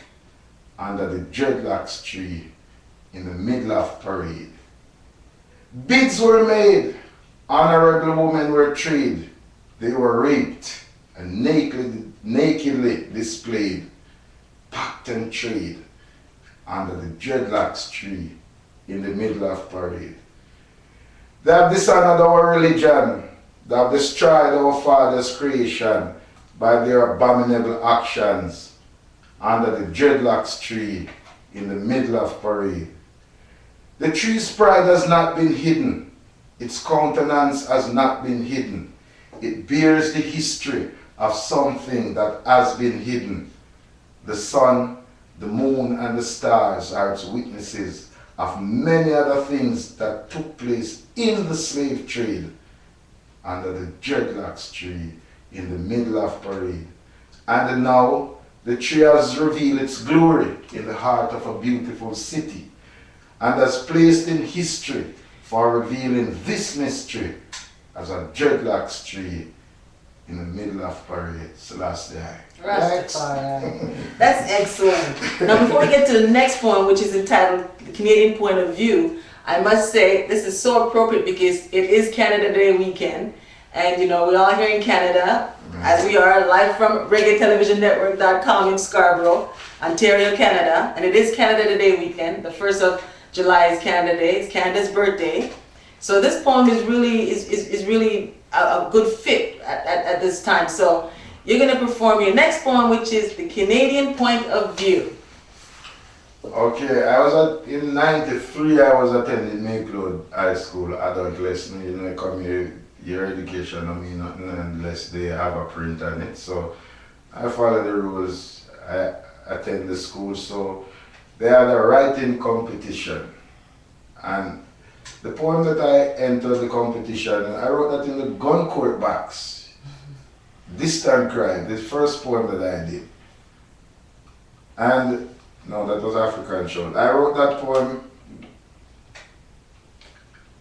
under the Dreadlocks tree in the middle of Parade. Bids were made, honorable women were traded, they were raped and nakedly displayed, packed and trade under the Dreadlocks tree in the middle of Parade. They have dishonored our religion, they have destroyed our father's creation by their abominable actions under the Dreadlocks tree in the middle of Parade. The tree's pride has not been hidden, its countenance has not been hidden. It bears the history of something that has been hidden. The sun, the moon, and the stars are its witnesses of many other things that took place in the slave trade under the Dreadlocks tree in the middle of Parade. And now the tree has revealed its glory in the heart of a beautiful city and has placed in history for revealing this mystery as a Dreadlocks tree in the middle of Parade. Selassie. Rastafari. That's excellent. Now before we get to the next poem, which is entitled The Canadian Point of View, I must say this is so appropriate because it is Canada Day weekend. And you know, we're all here in Canada, as we are live from Reggae Television Network.com in Scarborough, Ontario, Canada. And it is Canada Day weekend, the first of July is Canada Day, it's Canada's birthday. So this poem is really a good fit at this time. So you're going to perform your next poem, which is The Canadian Point of View. Okay, in '93 I was attending Maycloud High School adult lesson. You know, come here, your education, I mean nothing unless they have a print on it. So I follow the rules, I attend the school. So they had a writing competition. And the poem that I entered the competition, I wrote that in the gun court box. Distant Cry, the first poem that I did. And no, that was African Show. I wrote that poem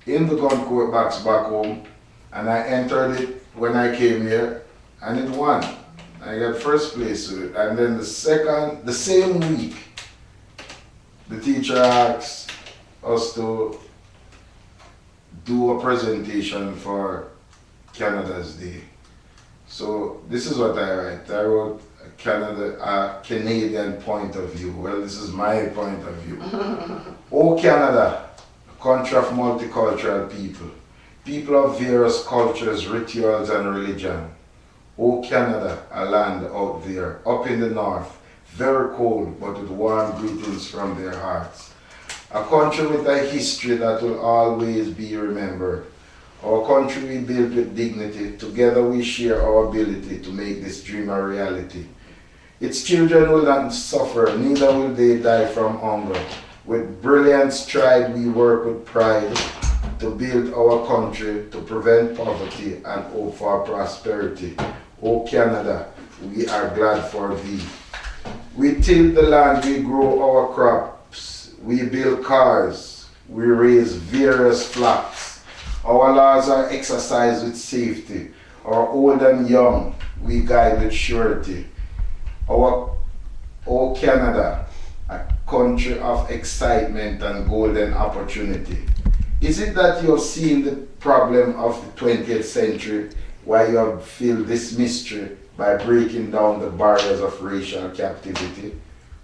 in the gun court box back home, and I entered it when I came here, and it won. I got first place with it. And then the same week, the teacher asked us to do a presentation for Canada's Day. So this is what I write. I wrote a Canadian point of view. Well, this is my point of view. Oh Canada, a country of multicultural people, people of various cultures, rituals and religion. Oh Canada, a land out there, up in the north, very cold but with warm greetings from their hearts. A country with a history that will always be remembered. Our country we built with dignity. Together we share our ability to make this dream a reality. Its children will not suffer, neither will they die from hunger. With brilliant stride we work with pride to build our country, to prevent poverty and hope for prosperity. O Canada, we are glad for thee. We till the land, we grow our crops, we build cars, we raise various flocks. Our laws are exercised with safety. Our old and young, we guide with surety. O Canada, a country of excitement and golden opportunity. Is it that you have seen the problem of the 20th century, why you have filled this mystery by breaking down the barriers of racial captivity?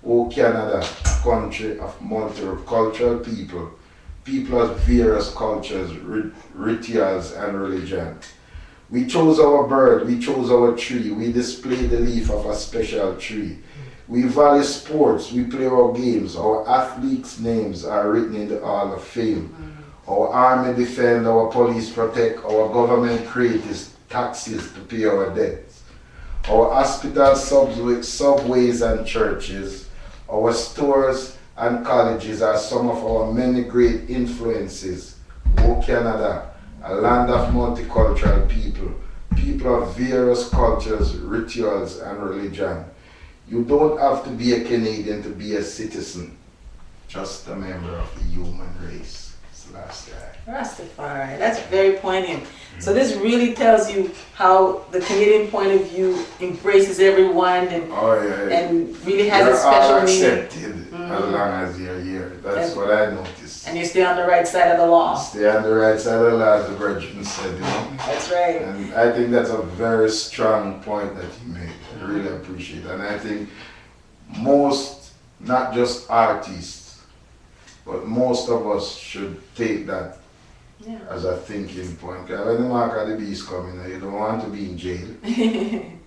O Canada, a country of multicultural people, people of various cultures, rituals and religion. We chose our bird, we chose our tree, we display the leaf of a special tree. We value sports, we play our games, our athletes' names are written in the Hall of Fame. Our army defend, our police protect, our government creates taxes to pay our debts. Our hospitals, subways and churches, our stores and colleges are some of our many great influences. O Canada, a land of multicultural people, people of various cultures, rituals and religion. You don't have to be a Canadian to be a citizen, just a member of the human race. It's the last guy. Rastafari, that's very poignant. So this really tells you how the Canadian point of view embraces everyone and, and really has a special meaning. Accepted as long as you're here. That's what I noticed. And you stay on the right side of the law. Stay on the right side of the law, as the Virgin said, you know. That's right. And I think that's a very strong point that you made. I really appreciate it. And I think most, not just artists, but most of us should take that as a thinking point. Because when the mark of the beast coming, you don't want to be in jail.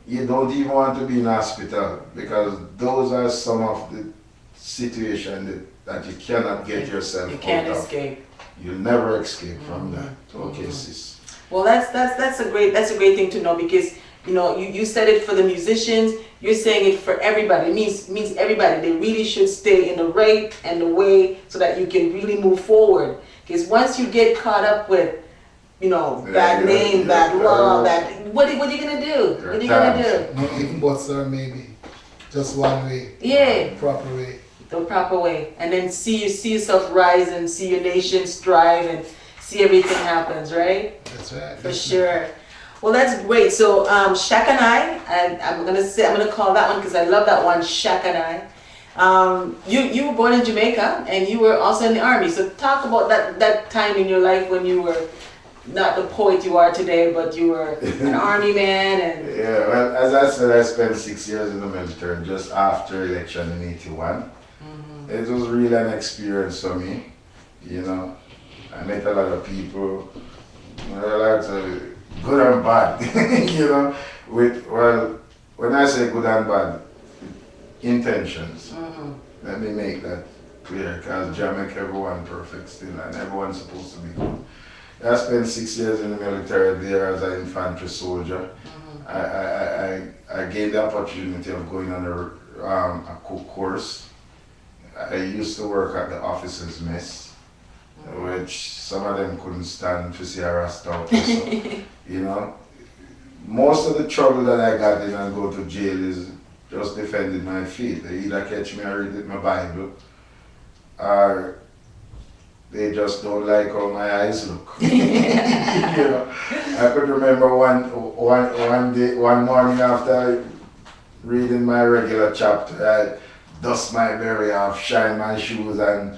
You don't even want to be in hospital, because those are some of the situations that you cannot get yourself out of. You can't escape. You'll never escape from that. Okay, sis. Well, that's a great thing to know, because you know you said it for the musicians. You're saying it for everybody. It means everybody. They really should stay in the right and the way so that you can really move forward. Because once you get caught up with, you know, bad name, bad law, what are you gonna do? What are you gonna do? Not even but sir, maybe just one way. Yeah. Proper way. The proper way, and then see yourself rise and see your nation strive and see everything happens, right? That's right. For sure. Well, that's great. So Shakai, and I'm gonna call that one because I love that one, Shakai. You were born in Jamaica and you were also in the army. So talk about that time in your life when you were not the poet you are today, but you were an army man. And yeah, well, as I said, I spent 6 years in the military just after election in '81. It was really an experience for me. you know. I met a lot of people, like good and bad, you know. Well, when I say good and bad, intentions. Let me make that clear, because Jah make everyone perfect still, and everyone's supposed to be good. I spent 6 years in the military there as an infantry soldier. I gained the opportunity of going on a cook course. I used to work at the officers' mess, which some of them couldn't stand to see a Rasta officer. You know, most of the trouble that I got in and go to jail is just defending my faith. They either catch me or read my Bible, or they just don't like how my eyes look. You know, I could remember one morning after reading my regular chapter, I dust my berry off, shine my shoes, and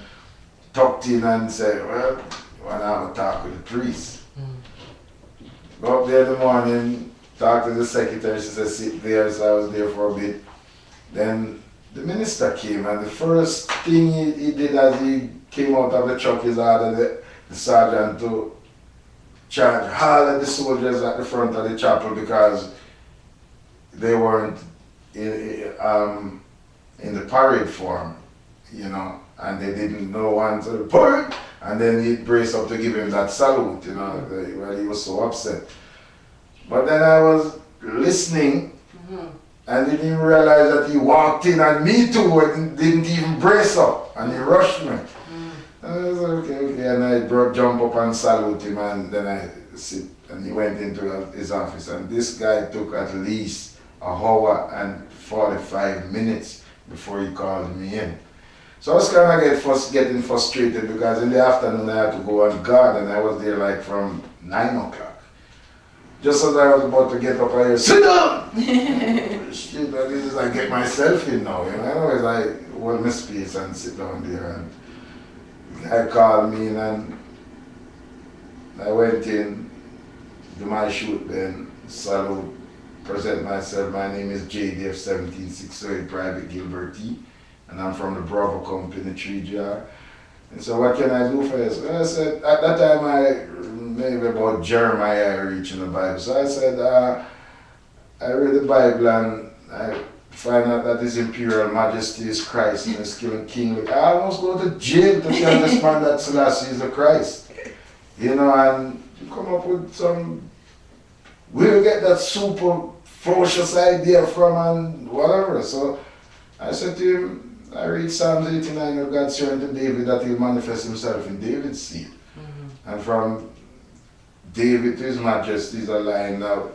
tucked in and said, well, I want to have a talk with the priest. Go up there in the morning, talk to the secretary, she said sit there, so I was there for a bit. Then the minister came, and the first thing he did as he came out of the truck is ordered the sergeant to charge all of the soldiers at the front of the chapel because they weren't in the parade form, you know, and they didn't know one to the parade, and then he braced up to give him that salute, you know, well, he was so upset. But then I was listening, and didn't even realize that he walked in and me too and didn't even brace up, and he rushed me. And I was like, okay, and I jump up and salute him, and then I sit, and he went into his office, and this guy took at least an hour and 45 minutes before he called me in. So I was kind of getting frustrated because in the afternoon I had to go on guard, and I was there like from 9 o'clock. Just as I was about to get up, I heard, sit down! Shit, this is like get myself in now, you know. I always like hold my space and sit down there, and the guy called me in, and I went in, do my shoot then, salute, present myself. My name is JDF 17608 Private Gilbert T, and I'm from the Bravo Company 3GR. And so what can I do for you? So I said, at that time maybe about Jeremiah I reached in the Bible. So I said, I read the Bible and I find out that His Imperial Majesty is Christ and His King. I almost go to jail to understand that Selassie is the Christ. You know, and you come up with some, where you get that super ferocious idea from and whatever. So I said to him, I read Psalms 89 of God swearing to David that He'll manifest Himself in David's seed. And from David to His Majesty is a line of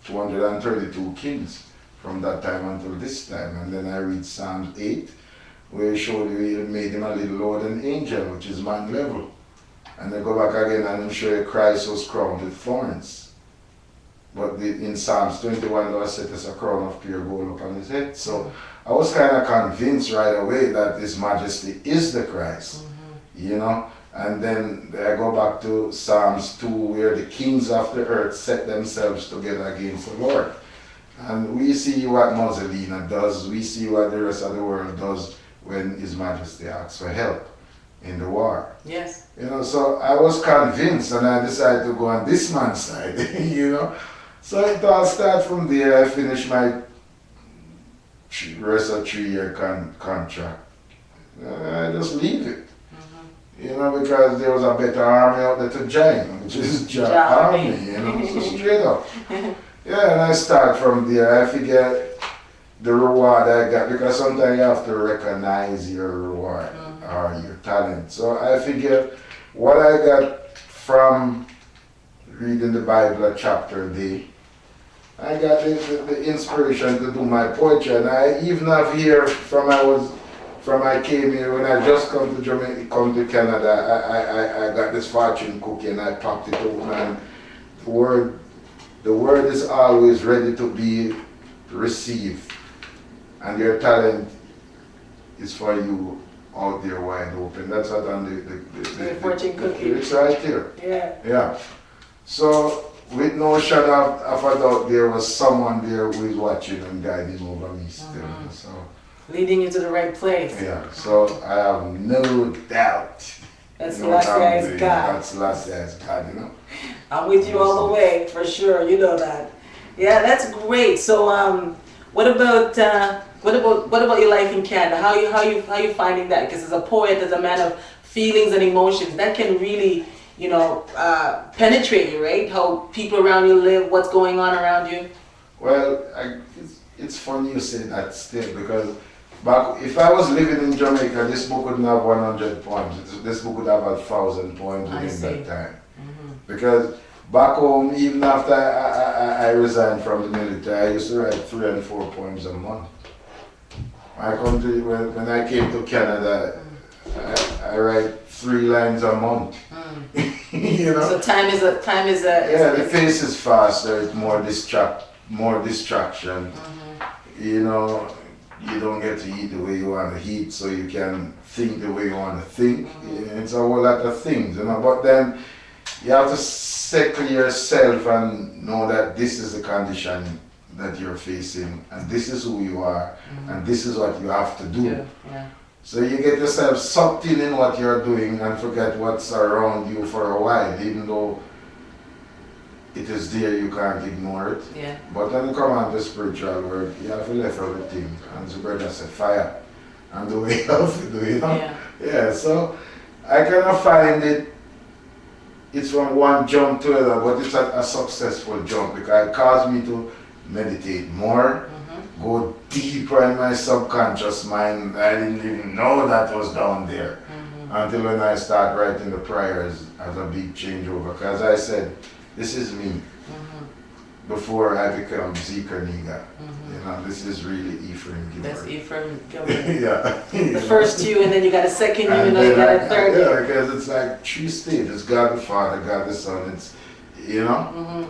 232 kings from that time until this time. And then I read Psalms 8 where He showed you He made Him a little lower than angel, which is man level. And I go back again and Him show you Christ was crowned with thorns. But in Psalms 21 Lord set us a crown of pure gold upon His head. So I was kind of convinced right away that His Majesty is the Christ, you know. And then I go back to Psalms 2 where the kings of the earth set themselves together against the Lord. And we see what Mussolini does, we see what the rest of the world does when His Majesty asks for help in the war. Yes. You know, so I was convinced and I decided to go on this man's side, you know. So it all started from there. I finished my rest of 3-year contract. I just leave it. You know, because there was a better army out there to join, which is Army, you know, so straight up. Yeah, and I start from there. I figure the reward I got, because sometimes you have to recognize your reward or your talent. So I figure what I got from reading the Bible a chapter a day, I got the inspiration to do my poetry, and I even have here from I came here when I just come to Jamaica, come to Canada. I got this fortune cookie and I popped it open, and the word is always ready to be received, and your talent is for you out there wide open. That's what on the fortune cookie. It's right here. Yeah. Yeah. So with no shadow of a doubt, there was someone there who is watching and guiding over me still. So leading you to the right place. yeah. So I have no doubt That's You know what I'm is doing? God. That's Selassie is God, you know. I'm with you all the way, for sure. You know that. Yeah, that's great. So, what about your life in Canada? How you finding that? Because as a poet, as a man of feelings and emotions, that can really, penetrate you, right? How people around you live, what's going on around you. Well, it's funny you say that still, because back if I was living in Jamaica, this book wouldn't have 100 poems. This book would have 1,000 poems within that time. Because back home, even after I resigned from the military, I used to write 3 and 4 poems a month. When I came to Canada, I write 3 lines a month. You know? So time is a yeah, the pace is faster, it's more distraction. You know, you don't get to eat the way you want to eat, so you can think the way you want to think. It's a whole lot of things, you know. But then you have to settle yourself and know that this is the condition that you're facing, and this is who you are, and this is what you have to do. Yeah. So you get yourself sucked in what you're doing and forget what's around you for a while, even though it is there, you can't ignore it. Yeah. But when you come on to spiritual world, you have to left everything. And the brother said fire. And the way you have to do it, you know? Yeah, so I kind of find it's from one jump to another, but it's a successful jump because it caused me to meditate more, go deeper in my subconscious mind. I didn't even know that was down there until when I start writing the prayers as a big changeover. Because I said, this is me before I become Zekre Negar. You know, this is really Ephraim Gilbert. That's Ephraim Gilbert. Yeah. The first you, and then you got a second you, and then you got a third you. Yeah, because it's like 3 stages. God the Father, God the Son. It's, you know,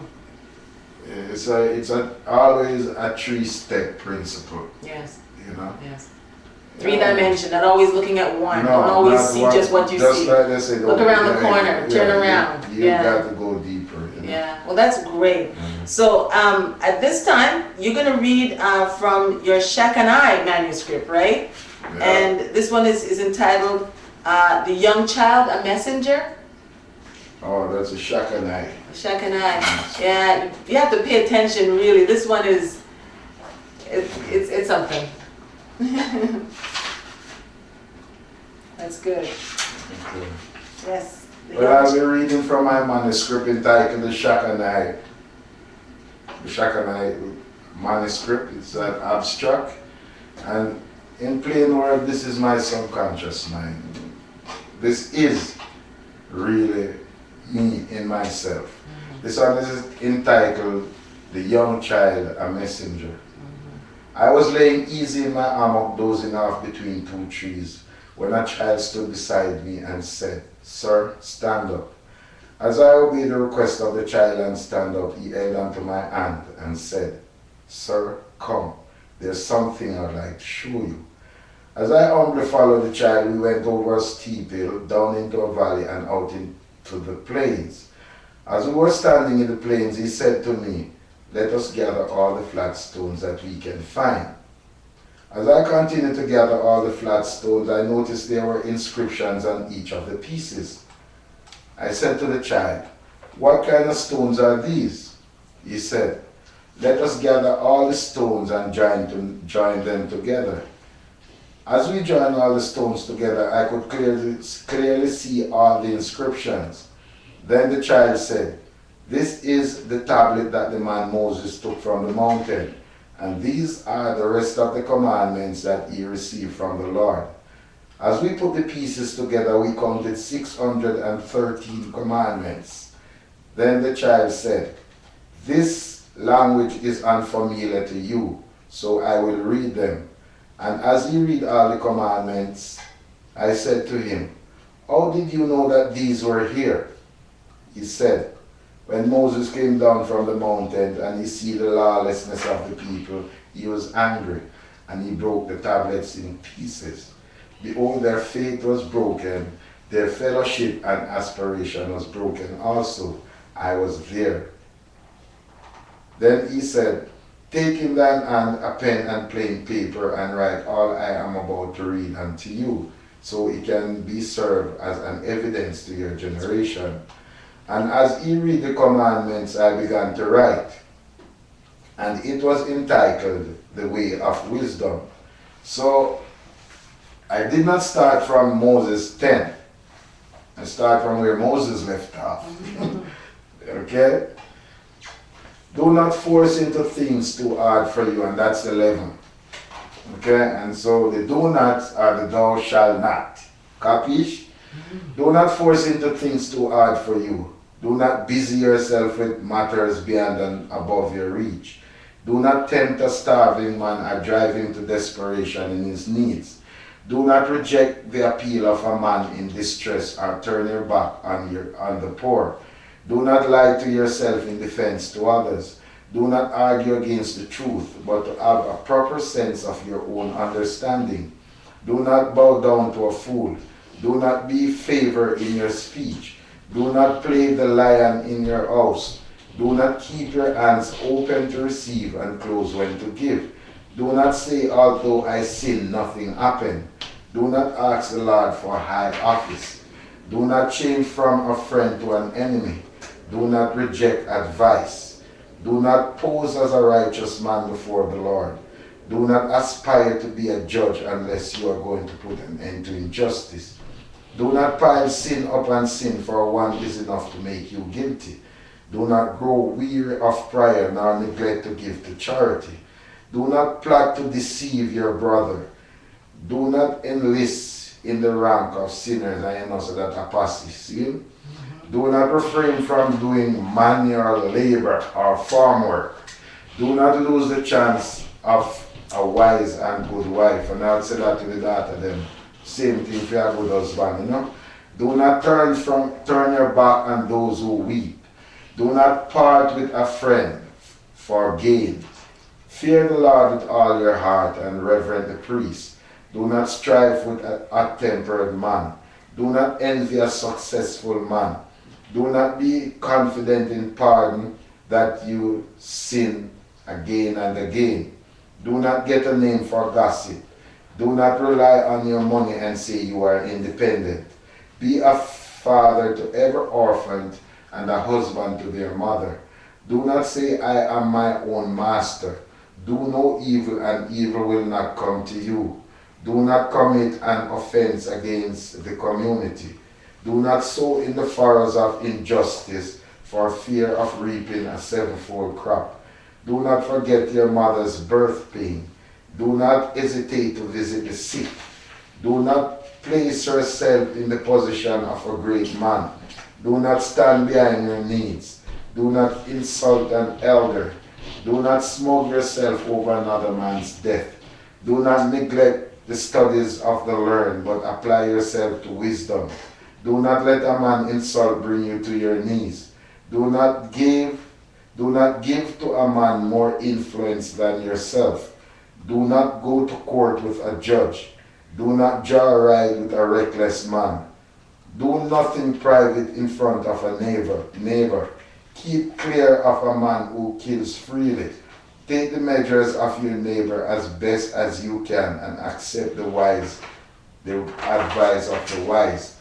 it's always a 3-step principle. Yes. You know. Yes. 3 dimension, not always looking at one. No, don't always see just what you just see. Like they say, look around the corner, turn around. You got to go deeper. You know? Yeah, well that's great. So at this time, you're going to read from your Shakai manuscript, right? Yeah. And this one is entitled The Young Child, a Messenger. Oh, that's a Shakai. Shakai. Yeah, you have to pay attention really. This one is, it's something. That's good. Okay. Yes. Well, I'll be reading from my manuscript entitled The Shakai. The Shakai manuscript, it's an abstract, and in plain word, this is my subconscious mind. This is really me in myself. This one is entitled The Young Child, a Messenger. I was laying easy in my hammock, dozing off between 2 trees, when a child stood beside me and said, "Sir, stand up." As I obeyed the request of the child and stand up, he held onto my hand and said, "Sir, come. There's something I'd like to show you." As I humbly followed the child, we went over a steep hill, down into a valley, and out into the plains. As we were standing in the plains, he said to me, "Let us gather all the flat stones that we can find." As I continued to gather all the flat stones, I noticed there were inscriptions on each of the pieces. I said to the child, "What kind of stones are these?" He said, "Let us gather all the stones and join them together." As we joined all the stones together, I could clearly see all the inscriptions. Then the child said, "This is the tablet that the man Moses took from the mountain, and these are the rest of the commandments that he received from the Lord." As we put the pieces together, we counted 613 commandments. Then the child said, "This language is unfamiliar to you, so I will read them." And as he read all the commandments, I said to him, "How did you know that these were here?" He said, "When Moses came down from the mountain and he see the lawlessness of the people, he was angry, and he broke the tablets in pieces. Behold, their faith was broken, their fellowship and aspiration was broken also. I was there." Then he said, "Take in thine hand a pen and plain paper, and write all I am about to read unto you." so it can be served as an evidence to your generation. And as he read the commandments, I began to write. And it was entitled, The Way of Wisdom. So I did not start from Moses 10. I start from where Moses left off. Okay? Do not force into things too hard for you, and that's 11. Okay? And so the do not are the thou shall not. Capish? Do not force into things too hard for you. Do not busy yourself with matters beyond and above your reach. Do not tempt a starving man or drive him to desperation in his needs. Do not reject the appeal of a man in distress or turn your back on the poor. Do not lie to yourself in defense to others. Do not argue against the truth, but to have a proper sense of your own understanding. Do not bow down to a fool. Do not be favored in your speech. Do not play the lion in your house. Do not keep your hands open to receive and close when to give. Do not say, although I sin, nothing happened. Do not ask the Lord for high office. Do not change from a friend to an enemy. Do not reject advice. Do not pose as a righteous man before the Lord. Do not aspire to be a judge unless you are going to put an end to injustice. Do not pile sin upon sin, for one is enough to make you guilty. Do not grow weary of prayer, nor neglect to give to charity. Do not plot to deceive your brother. Do not enlist in the rank of sinners, and also that apostasy. Do not refrain from doing manual labor or farm work. Do not lose the chance of a wise and good wife. And I would say that to the daughter then. Same thing for a good husband, you know. Do not turn your back on those who weep. Do not part with a friend for gain. Fear the Lord with all your heart and reverence the priest. Do not strive with a hot-tempered man. Do not envy a successful man. Do not be confident in pardon that you sin again and again. Do not get a name for gossip. Do not rely on your money and say you are independent. Be a father to every orphan and a husband to their mother. Do not say, I am my own master. Do no evil, and evil will not come to you. Do not commit an offense against the community. Do not sow in the furrows of injustice for fear of reaping a sevenfold crop. Do not forget your mother's birth pain. Do not hesitate to visit the sick. Do not place yourself in the position of a great man. Do not stand behind your needs. Do not insult an elder. Do not smoke yourself over another man's death. Do not neglect the studies of the learned, but apply yourself to wisdom. Do not let a man insult bring you to your knees. Do not give to a man more influence than yourself. Do not go to court with a judge. Do not joyride with a reckless man. Do nothing private in front of a neighbor. Keep clear of a man who kills freely. Take the measures of your neighbor as best as you can and accept the advice of the wise.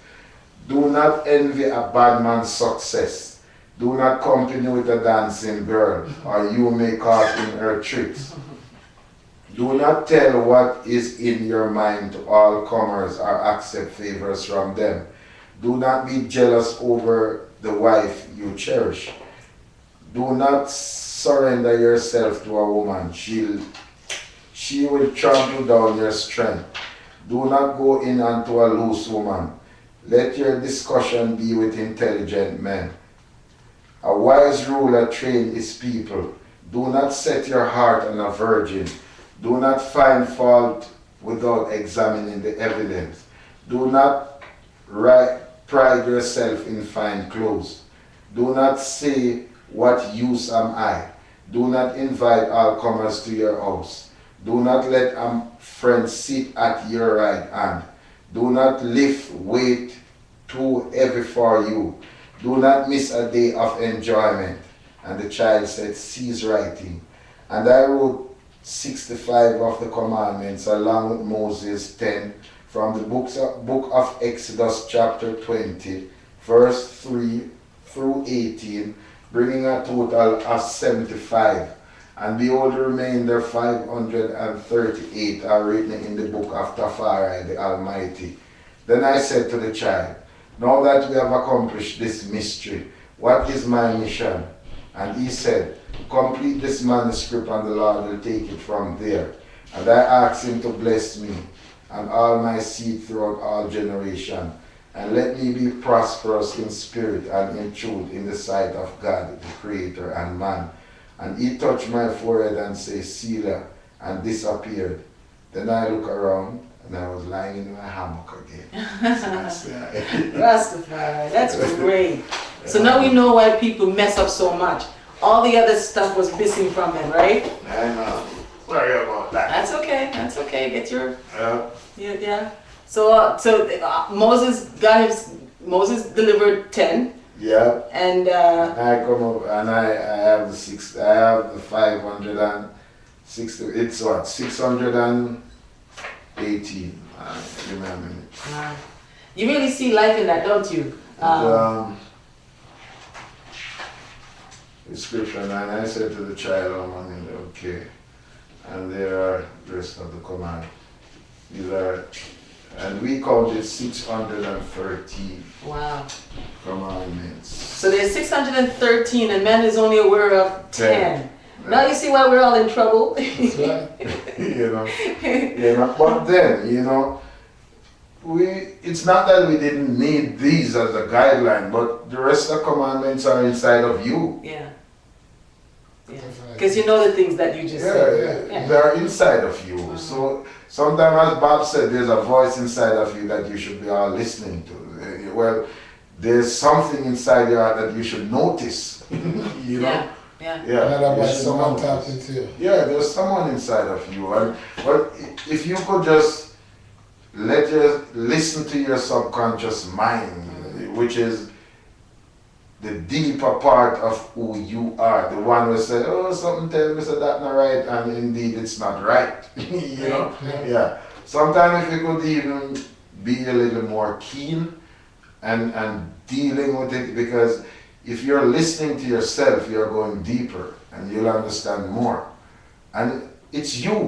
Do not envy a bad man's success. Do not company with a dancing girl, or you may caught in her tricks. Do not tell what is in your mind to all comers or accept favors from them. Do not be jealous over the wife you cherish. Do not surrender yourself to a woman. She will trample down your strength. Do not go in unto a loose woman. Let your discussion be with intelligent men. A wise ruler trains his people. Do not set your heart on a virgin. Do not find fault without examining the evidence. Do not pride yourself in fine clothes. Do not say, what use am I? Do not invite all comers to your house. Do not let a friend sit at your right hand. Do not lift weight too heavy for you. Do not miss a day of enjoyment. And the child said, cease writing. And I wrote 65 of the commandments along with Moses 10 from the book of Exodus chapter 20, verse 3 through 18, bringing a total of 75. And behold, the remainder 538 are written in the book of Tafari, the Almighty. Then I said to the child, now that we have accomplished this mystery, what is my mission? And he said, complete this manuscript and the Lord will take it from there. And I asked him to bless me and all my seed throughout all generations, and let me be prosperous in spirit and in truth in the sight of God, the Creator and man. And he touched my forehead and said, Selah, and disappeared. Then I looked around and I was lying in my hammock again. Rastafari, that's great. So now we know why people mess up so much. All the other stuff was missing from them, right? I know. Sorry about that. That's okay. That's okay. Get your Yeah. So Moses delivered 10. Yeah. And I come up and I have the 560. It's what, 618. Remember it. You really see life in that, don't you? Description, and I said to the child, okay, and there are the rest of the command. These are, and we counted 613 commandments. So there's 613 and man is only aware of 10. Now you see why we're all in trouble. That's right. But then, it's not that we didn't need these as a guideline, but the rest of the commandments are inside of you. Yeah. Because you know the things that you just said. Yeah. They're inside of you. So sometimes, as Bob said, there's a voice inside of you that you should be all listening to. Well, there's something inside your heart that you should notice. Someone talking to you. Yeah, there's someone inside of you. But if you could just listen to your subconscious mind, which is the deeper part of who you are, the one who said, oh, something tells me so that's not right, and indeed it's not right. Yeah. Sometimes if you could even be a little more keen and dealing with it, because if you're listening to yourself, you're going deeper and you'll understand more. And it's you,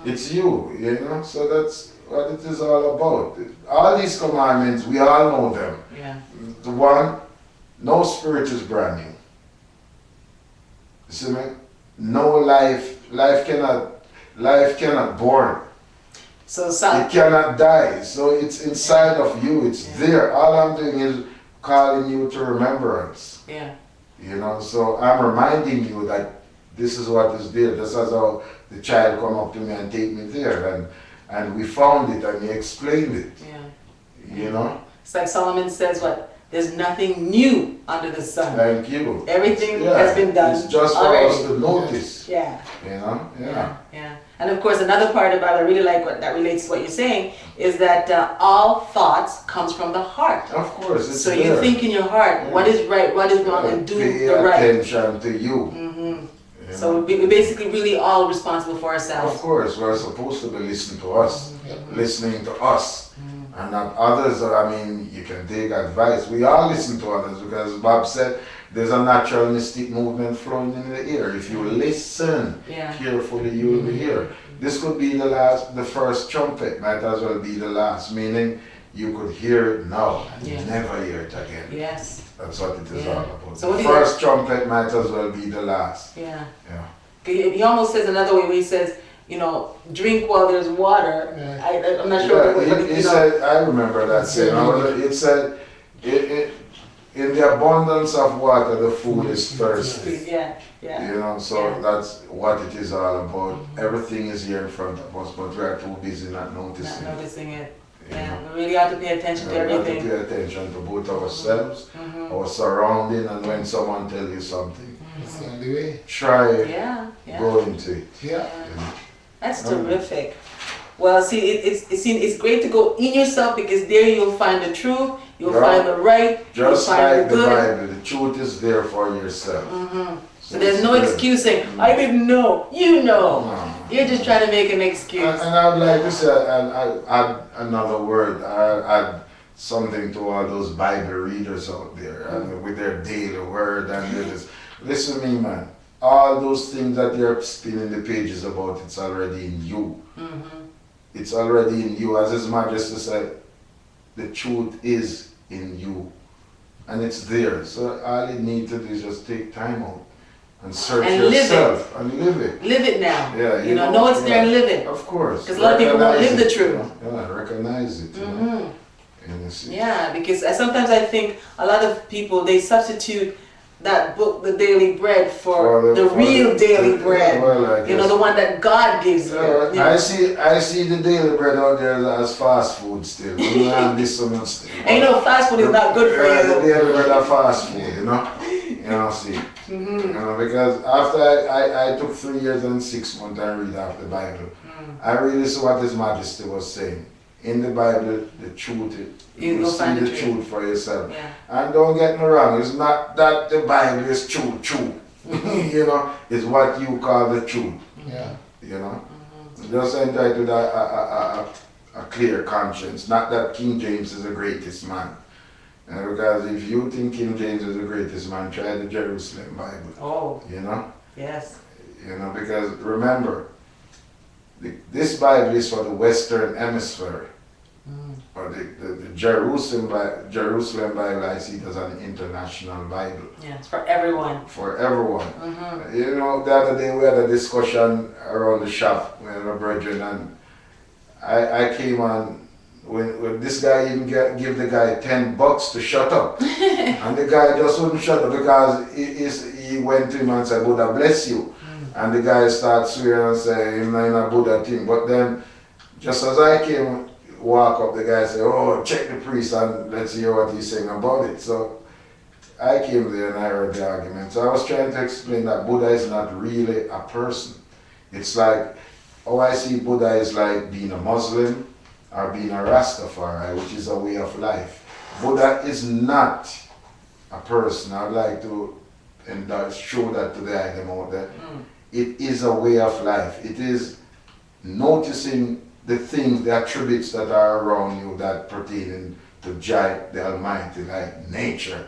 It's you, so that's what it is all about. All these commandments, we all know them. Yeah. The one, no spirit is brand new. You see me? No life cannot born. So it cannot die. So it's inside of you, it's there. All I'm doing is calling you to remembrance. Yeah. So I'm reminding you that this is what is there. This is how the child come up to me and take me there, and we found it and he explained it. Yeah. It's like Solomon says, there's nothing new under the sun. Thank you. Everything has been done. It's just already. for us to notice. Yeah. Yeah. And of course, another part about I really like that relates to what you're saying is that all thoughts comes from the heart. Of course. It's so there. You think in your heart, what is right, what is wrong, and do Pay the right. attention to you. So we're basically really all responsible for ourselves. Of course, we're supposed to be listening to us, listening to us, and not others. You can take advice. We all listen to others because Bob said there's a natural mystic movement flowing in the air. If you listen carefully, you will hear. This could be the first trumpet, might as well be the last, meaning you could hear it now and never hear it again. Yes. That's what it is all about. So the first trumpet might as well be the last. Yeah. He almost says another way where he says, drink while there's water. I'm not sure. He said, I remember that saying. It said, in the abundance of water, the fool is thirsty. So that's what it is all about. Everything is here in front of us, but we are too busy not noticing. Not noticing it. We really have to pay attention to everything. We have to pay attention to both ourselves, our surrounding, and when someone tells you something, try go into it. That's terrific. Well, see, it's great to go in yourself because there you'll find the truth, you'll find the right, just you'll find like the Bible, the truth is there for yourself. So there's no excuse saying, I didn't know, you know. You're just trying to make an excuse. And I would like to say, add another word, add something to all those Bible readers out there and with their daily word and this. Listen to me, man. All those things that you're spinning the pages about, it's already in you. It's already in you. As His Majesty said, the truth is in you. And it's there. So all you need to do is just take time out and search and yourself and live it. Live it now. Yeah, you know it's there and live it. Of course. Because a lot of people won't live the truth. Yeah, recognize it. Yeah, because sometimes I think a lot of people, they substitute that book, The Daily Bread, for the real daily bread. Well, you know, the one that God gives you. I see the daily bread out there as fast food still. And this so much still. And you know, fast food is not good for you. The daily bread are fast food, you know. You know, see. You know, because after I took 3 years and 6 months and read out the Bible, I really saw what His Majesty was saying. In the Bible, the truth, you will see the truth for yourself. Yeah. And don't get me wrong, it's not that the Bible is true. You know, it's what you call the truth. Yeah. You know, just entitled a clear conscience. Not that King James is the greatest man. Because if you think King James is the greatest man, try the Jerusalem Bible. Oh. You know? Yes. You know, because remember, this Bible is for the Western Hemisphere. Or the Jerusalem Bible I see it as an international Bible. Yeah, it's for everyone. For everyone. You know, the other day we had a discussion around the shop with my brethren, and I came on when this guy even give the guy $10 to shut up. And the guy just wouldn't shut up because he went to him and said, Buddha bless you. And the guy started swearing and saying, I'm not a Buddha thing. But then, just as I came, walk up, the guy said, oh, check the priest and let's hear what he's saying about it. So I came there and I heard the argument. So I was trying to explain that Buddha is not really a person. It's like, oh, I see Buddha is like being a Muslim or being a Rastafari, which is a way of life. Buddha is not a person. I'd like to show that to the item out there. It is a way of life. It is noticing the things, the attributes that are around you that pertain to Jah, the Almighty, like nature,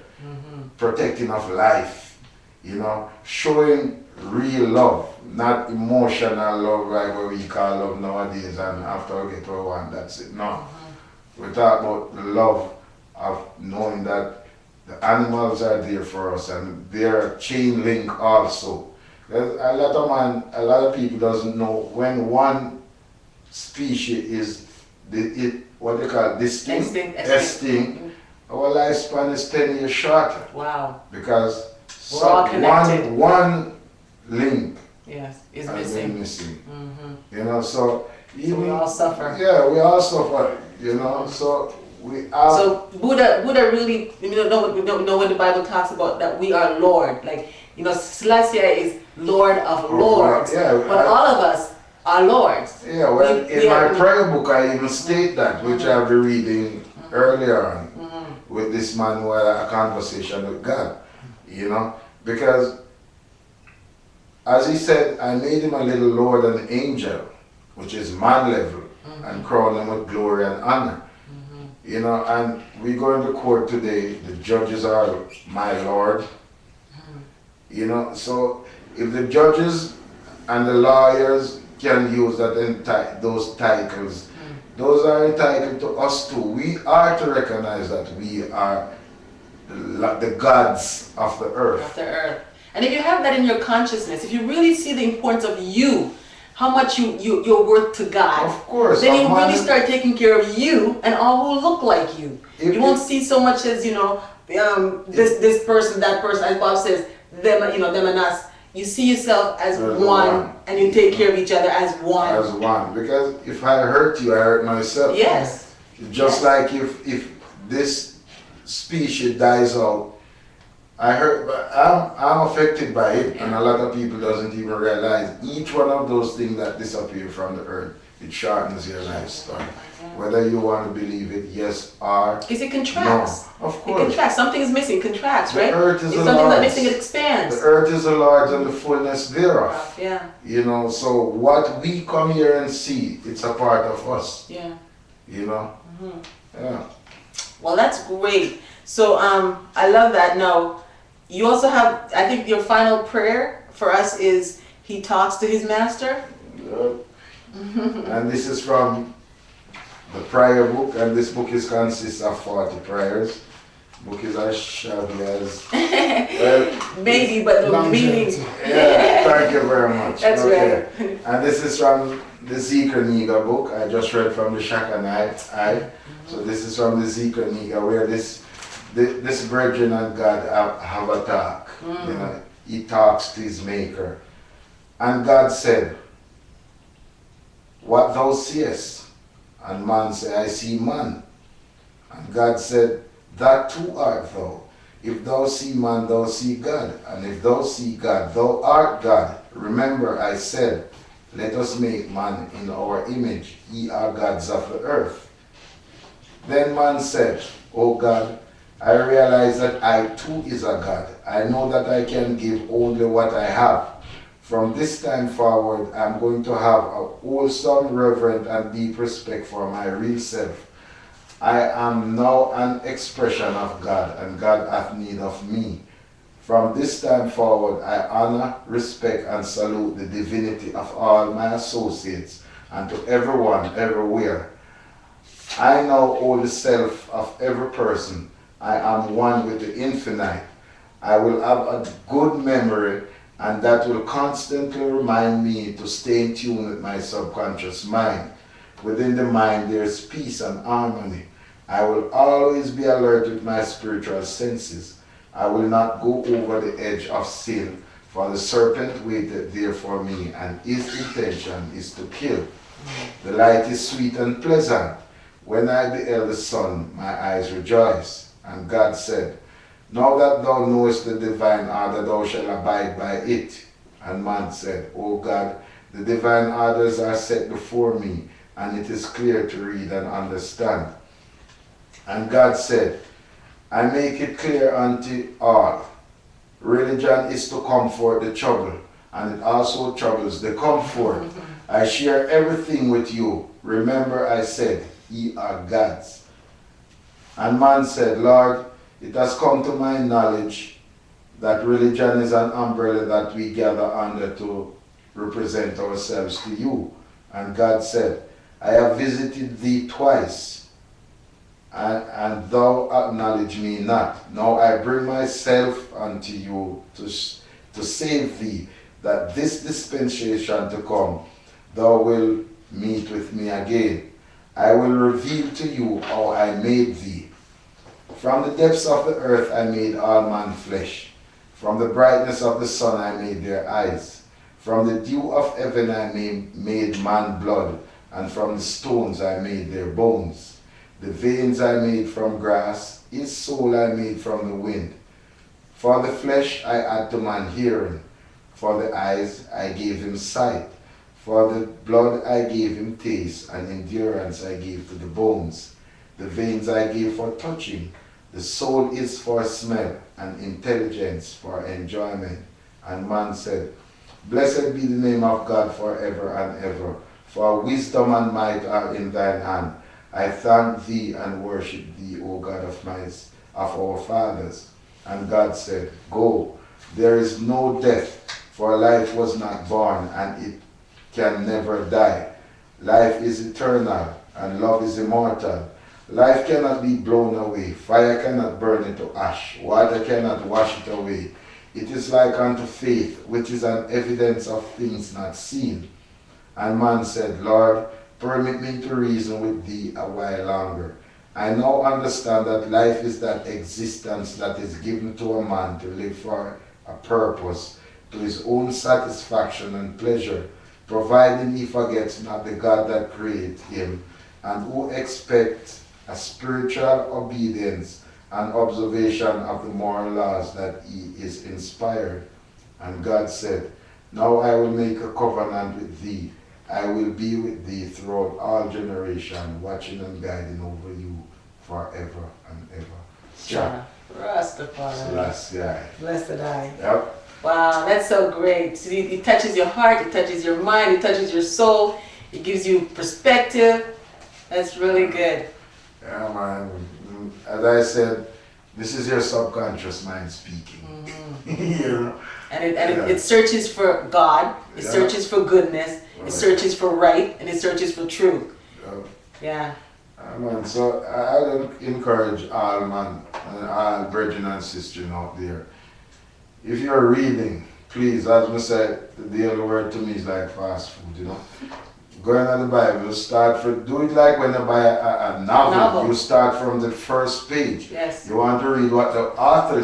protecting of life, you know, showing real love, not emotional love like what we call love nowadays and after we get what we want, that's it. No. We talk about the love of knowing that the animals are there for us and they're a chain link also. A lot of people doesn't know when one species is what they call distinct, our lifespan is 10 years shorter. Wow. Because we're all connected. One link is missing. You know, so even, we all suffer. Yeah, we all suffer. You know, so we are. So Buddha really, we don't know when the Bible talks about that we are Lord. Like, you know, Selassie is Lord of Lords. Yeah, but all of us are Lords. Yeah, well, in my prayer book I even state that, which I'll be reading earlier on with this man who had a conversation with God. You know, because as he said, I made him a little lower than an angel, which is man level, and crown him with glory and honor. You know, and we go into court today, the judges are my Lord. You know, so if the judges and the lawyers can use those titles, those are entitled to us too. We are to recognize that we are the gods of the earth. Of the earth. And if you have that in your consciousness, if you really see the importance of you, how much you're worth to God, of course, then you really start taking care of you and all who look like you. You won't see so much as, you know, this person, that person, as Bob says, them, you know, them and us. You see yourself as one, and you take care of each other as one. As one, because if I hurt you, I hurt myself. Yes. Just like if this species dies out, I'm affected by it, and a lot of people doesn't even realize each one of those things that disappear from the earth It shortens your life story. Whether you want to believe it, yes or Because it contracts. no. Of course. It contracts. Something is missing, it contracts, right? The earth is if a something's large. not missing, it expands. The earth is a large and the fullness thereof. Yeah. You know, so what we come here and see, it's a part of us. Yeah. You know? Yeah. Well, that's great. So I love that. Now, you also have, I think your final prayer for us is, he talks to his master. Yep. And this is from the prayer book, and this book consists of 40 prayers. Book is as shabby as maybe, but the meaning. Yeah, thank you very much. That's right. And this is from the Zekre Negar book. I just read from the Shakai. So this is from the Zekre Negar, where this brethren and God have a talk. You know, he talks to his maker. And God said, what thou seest? And man said, I see man. And God said, that too art thou. If thou see man, thou see God. And if thou see God, thou art God. Remember, I said, let us make man in our image. Ye are gods of the earth. Then man said, O God, I realize that I too is a God. I know that I can give only what I have. From this time forward, I'm going to have a wholesome, reverent, and deep respect for my real self. I am now an expression of God, and God hath need of me. From this time forward, I honor, respect, and salute the divinity of all my associates, and to everyone, everywhere. I now owe the self of every person. I am one with the infinite. I will have a good memory, and that will constantly remind me to stay in tune with my subconscious mind. Within the mind there is peace and harmony. I will always be alert with my spiritual senses. I will not go over the edge of sin, for the serpent waited there for me, and his intention is to kill. The light is sweet and pleasant. When I beheld the sun, my eyes rejoiced. And God said, now that thou knowest the divine order, thou shalt abide by it. And man said, O God, the divine orders are set before me, and it is clear to read and understand. And God said, I make it clear unto all. Religion is to comfort the troubled, and it also troubles the comfort. I share everything with you. Remember, I said, ye are gods. And man said, Lord, it has come to my knowledge that religion is an umbrella that we gather under to represent ourselves to you. And God said, I have visited thee twice, and thou acknowledge me not. Now I bring myself unto you to save thee, that this dispensation to come, thou wilt meet with me again. I will reveal to you how I made thee. From the depths of the earth I made all man flesh. From the brightness of the sun I made their eyes. From the dew of heaven I made man blood, and from the stones I made their bones. The veins I made from grass, his soul I made from the wind. For the flesh I add to man hearing. For the eyes I gave him sight. For the blood I gave him taste, and endurance I gave to the bones. The veins I gave for touching. The soul is for smell, and intelligence for enjoyment. And man said, Blessed be the name of God forever and ever, for wisdom and might are in thine hand. I thank thee and worship thee, O God of our fathers. And God said, Go, there is no death, for life was not born, and it can never die. Life is eternal, and love is immortal. Life cannot be blown away, fire cannot burn it to ash, water cannot wash it away. It is like unto faith, which is an evidence of things not seen. And man said, Lord, permit me to reason with thee a while longer. I now understand that life is that existence that is given to a man to live for a purpose, to his own satisfaction and pleasure, providing he forgets not the God that created him, and who expects a spiritual obedience and observation of the moral laws that he is inspired. And God said, Now I will make a covenant with thee. I will be with thee throughout all generations, watching and guiding over you forever and ever. Yeah. Rastafari. Selassie. Blessed I. Yep. Wow, that's so great. See, it touches your heart, it touches your mind, it touches your soul, it gives you perspective. That's really good. Yeah, man. As I said, this is your subconscious mind speaking. Mm-hmm. You know? And it searches for God, it searches for goodness, it searches for right, and it searches for truth. Yeah. Man, so I would encourage all man and all brethren and sisters out there. If you're reading, please, as I said, the daily word to me is like fast food, you know. Go into the Bible, do it like when you buy a novel. You start from the first page. Yes. You want to read what the author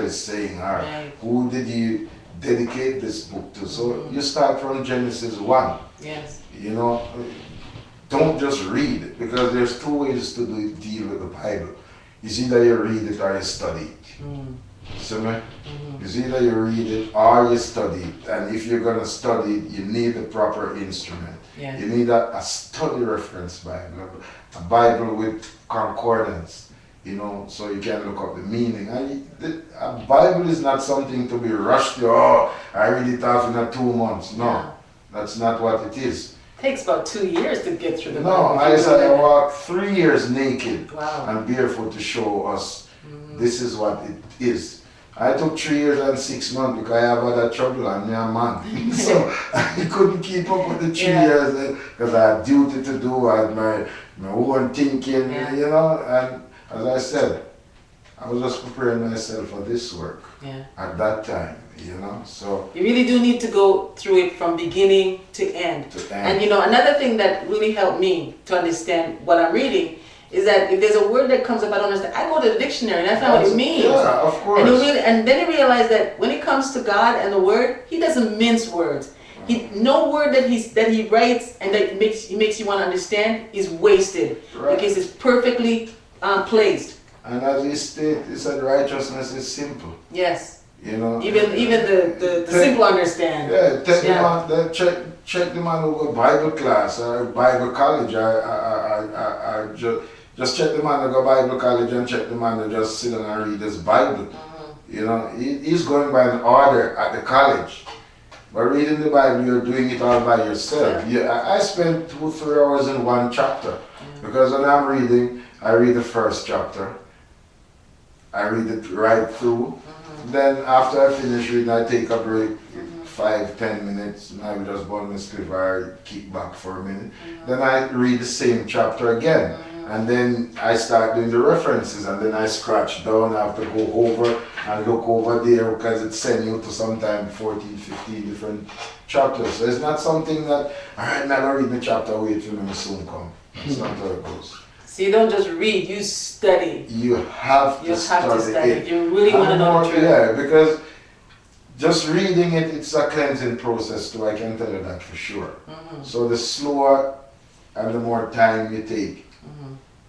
is saying, or who did you dedicate this book to. So you start from Genesis 1. Yes. You know, don't just read it, because there's two ways to deal with the Bible. It's either you read it or you study it. See me? It's either you read it or you study it. And if you're going to study it, you need a proper instrument. Yes. You need a study reference Bible, a Bible with concordance, you know, so you can look up the meaning. And a Bible is not something to be rushed to. Oh, I read it off in 2 months. No, that's not what it is. Takes about 2 years to get through the Bible. No, Isaiah walked 3 years naked and barefoot to show us this is what it is. I took 3 years and 6 months because I have other trouble and me a man. So I couldn't keep up with the 3 years because I had duty to do, I had my own thinking, you know. And as I said, I was just preparing myself for this work at that time, you know. So you really do need to go through it from beginning to end. And you know, another thing that really helped me to understand what I'm reading is that if there's a word that comes up I don't understand, I go to the dictionary and I find what it means. Yeah, of course. And then you realize that when it comes to God and the word, he doesn't mince words. No word that he writes and that makes you want to understand is wasted, because it's perfectly placed. And as he stated, he said righteousness is simple. Yes. You know. Even the simple understand. Yeah, take them on, check them on over Bible class or Bible college. I just check them on to go Bible college and check them on to just sit down and read this Bible. You know, he's going by an order at the college. But reading the Bible, you're doing it all by yourself. I spent 2-3 hours in one chapter. Because when I'm reading, I read the first chapter. I read it right through. Then after I finish reading, I take a break, 5-10 minutes, and I will just burn the script or kick back for a minute. Then I read the same chapter again. And then I start doing the references, and then I scratch down. I have to go over and look over there because it sends you to sometimes 14, 15 different chapters. So it's not something that, all right, now I read the chapter, wait for me to soon come. That's not how it goes. So you don't just read, you study. You have to study it. You really want to know the truth. Yeah, because just reading it, it's a cleansing process too, I can tell you that for sure. So the slower and the more time you take,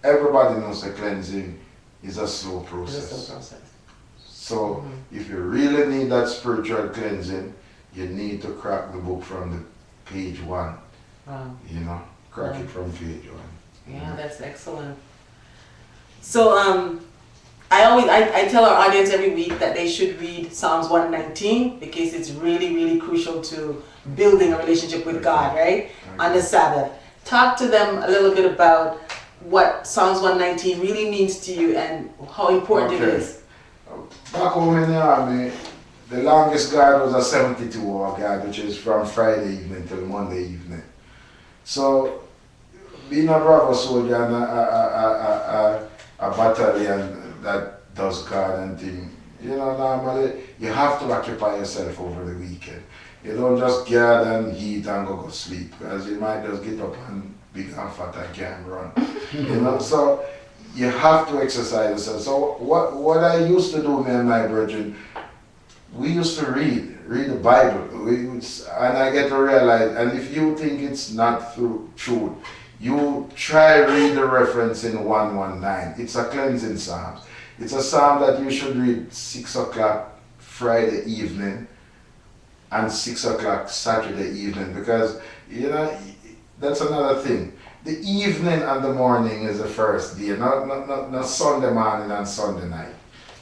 everybody knows that cleansing is a slow process. So if you really need that spiritual cleansing, you need to crack the book from the page 1. You know, crack it from page 1. Yeah, that's excellent. So I tell our audience every week that they should read Psalms 119 because it's really, really crucial to building a relationship with God, right? On the Sabbath. Talk to them a little bit about what Psalms 119 really means to you and how important it is. Back home in the army, the longest guard was a 72-hour guard, which is from Friday evening till Monday evening. So, being a Bravo soldier and a battalion that does guard and thing, you know, normally you have to occupy yourself over the weekend. You don't just guard and eat and go to sleep, because you might just get up and big and fat and can't run. You know, so you have to exercise yourself. So what I used to do, me and my brethren, we used to read the Bible, and I get to realize, and if you think it's not true, you try read the reference in 119. It's a cleansing psalm. It's a psalm that you should read 6 o'clock Friday evening and 6 o'clock Saturday evening, because you know that's another thing. The evening and the morning is the first day, not Sunday morning and Sunday night.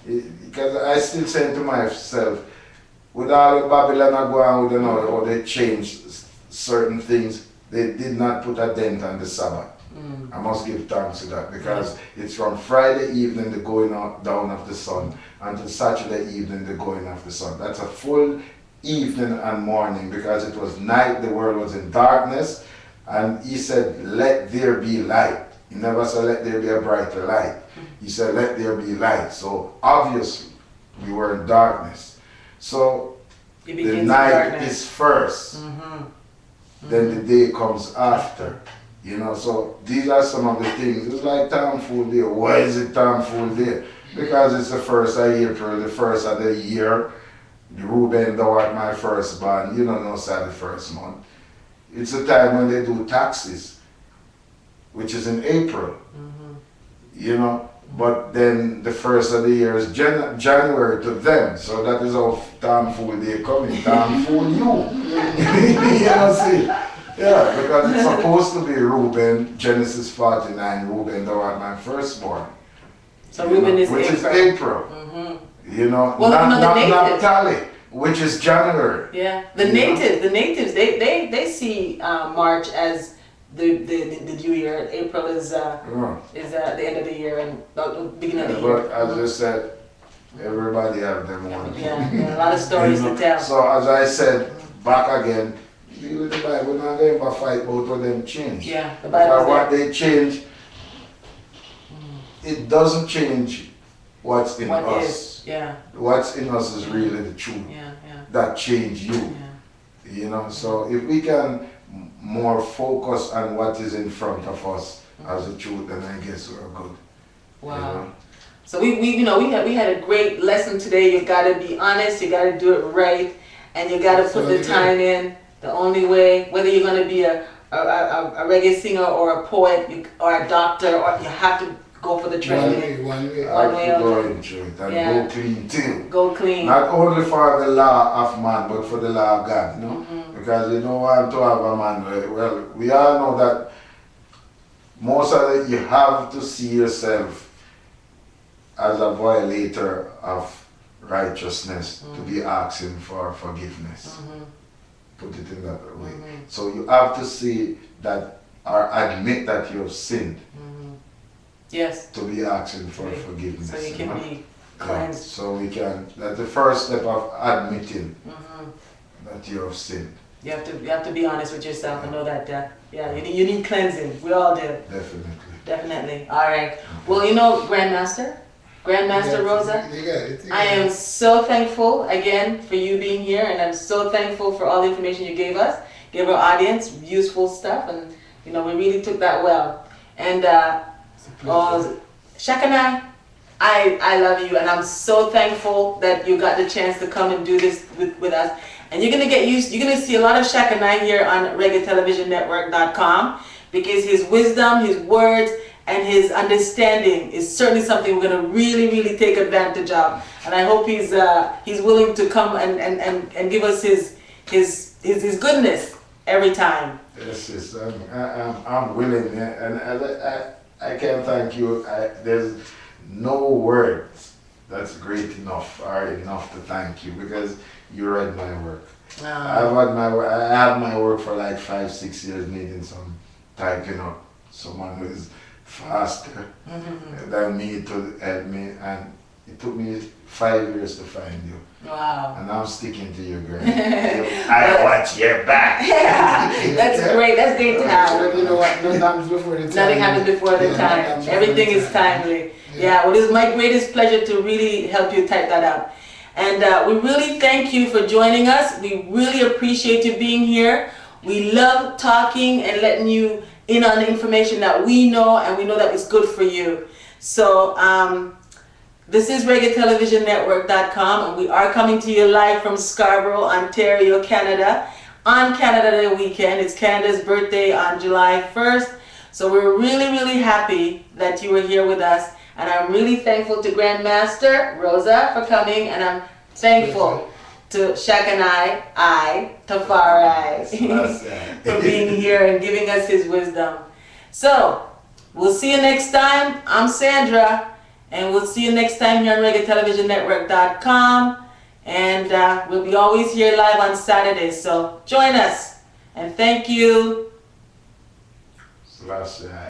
Because I still say to myself, with all the Babylon I go on with another, or they changed certain things, they did not put a dent on the Sabbath. I must give thanks to that, because it's from Friday evening the going out, down of the sun until Saturday evening the going of the sun. That's a full evening and morning, because it was night, the world was in darkness, and he said, let there be light. He never said, let there be a brighter light. He said, let there be light. So obviously we were in darkness. So the night is first, then the day comes after. You know, so these are some of the things. It's like Tomfool Day. Why is it Tomfool Day? Because it's the first of April, the first of the year. Reuben, thou art my firstborn. You don't know, say the first month. It's the time when they do taxes, which is in April. You know, but then the first of the year is January to them. So that is how Tomfool Day coming. Tomfool you. You know, see? Yeah, because it's supposed to be Reuben, Genesis 49, Reuben, thou art my firstborn. So Reuben is which April. Is April. You know, well, not Tally, which is January. Yeah, the natives, they see March as the new year. April is the end of the year and the beginning of the year. But as I said, everybody have them own. Yeah, a lot of stories to tell. So as I said, back again, the Bible not going to fight both of them change. Yeah, the Bible. Because what they change, it doesn't change what's in us. Yeah. What's in us is really the truth. Yeah. That change you. Yeah. You know, so if we can more focus on what is in front of us as the truth, then I guess we're good. Wow. You know? So we had a great lesson today. You got to be honest. You got to do it right, and you got to put the time in. The only way, whether you're going to be a reggae singer or a poet or a doctor, or you have to go for the training. One way. Go into it and go clean too. Go clean. Not only for the law of man, but for the law of God. You know? Because you don't want to have a man. Well, we all know that most of it, you have to see yourself as a violator of righteousness to be asking for forgiveness. Put it in that way. So you have to see that or admit that you have sinned. Yes. To be asking for forgiveness. So you can be cleansed. So we can. That's the first step of admitting that you have sinned. You have to be honest with yourself and know that. You need cleansing. We all do. Definitely. All right. Well, you know, Grandmaster Rosa, I am so thankful again for you being here, and I'm so thankful for all the information you gave us, gave our audience useful stuff, and you know, we really took that well. And Shekiniah, I love you, and I'm so thankful that you got the chance to come and do this with us. And you're gonna you're gonna see a lot of Shekiniah here on Reggae Television Network.com, because his wisdom, his words, and his understanding is certainly something we're going to really take advantage of. And I hope he's willing to come and give us his goodness every time. Yes, I'm willing, and I can't thank you. There's no words that's great enough or enough to thank you, because you read my work. I have my work for like 5-6 years, needing some typing up. Someone who is faster than me to help me, and it took me 5 years to find you. Wow. And I'm sticking to you, girl. I watch your back. That's great. That's great to have. You know what? Nothing happens before the time. Nothing happens before the time. Everything is timely. Yeah. Well, it's my greatest pleasure to really help you type that up. And we really thank you for joining us. We really appreciate you being here. We love talking and letting you in on the information that we know, and we know that it's good for you. So this is Reggae Television Network.com, and we are coming to you live from Scarborough, Ontario, Canada, on Canada Day weekend. It's Canada's birthday on July 1st. So we're really happy that you were here with us, and I'm really thankful to Grandmaster Rosa for coming, and I'm thankful to Shakai, Tafari, for being here and giving us his wisdom. So, we'll see you next time. I'm Sandra, and we'll see you next time here on ReggaeTelevisionNetwork.com. And we'll be always here live on Saturdays, so join us. And thank you.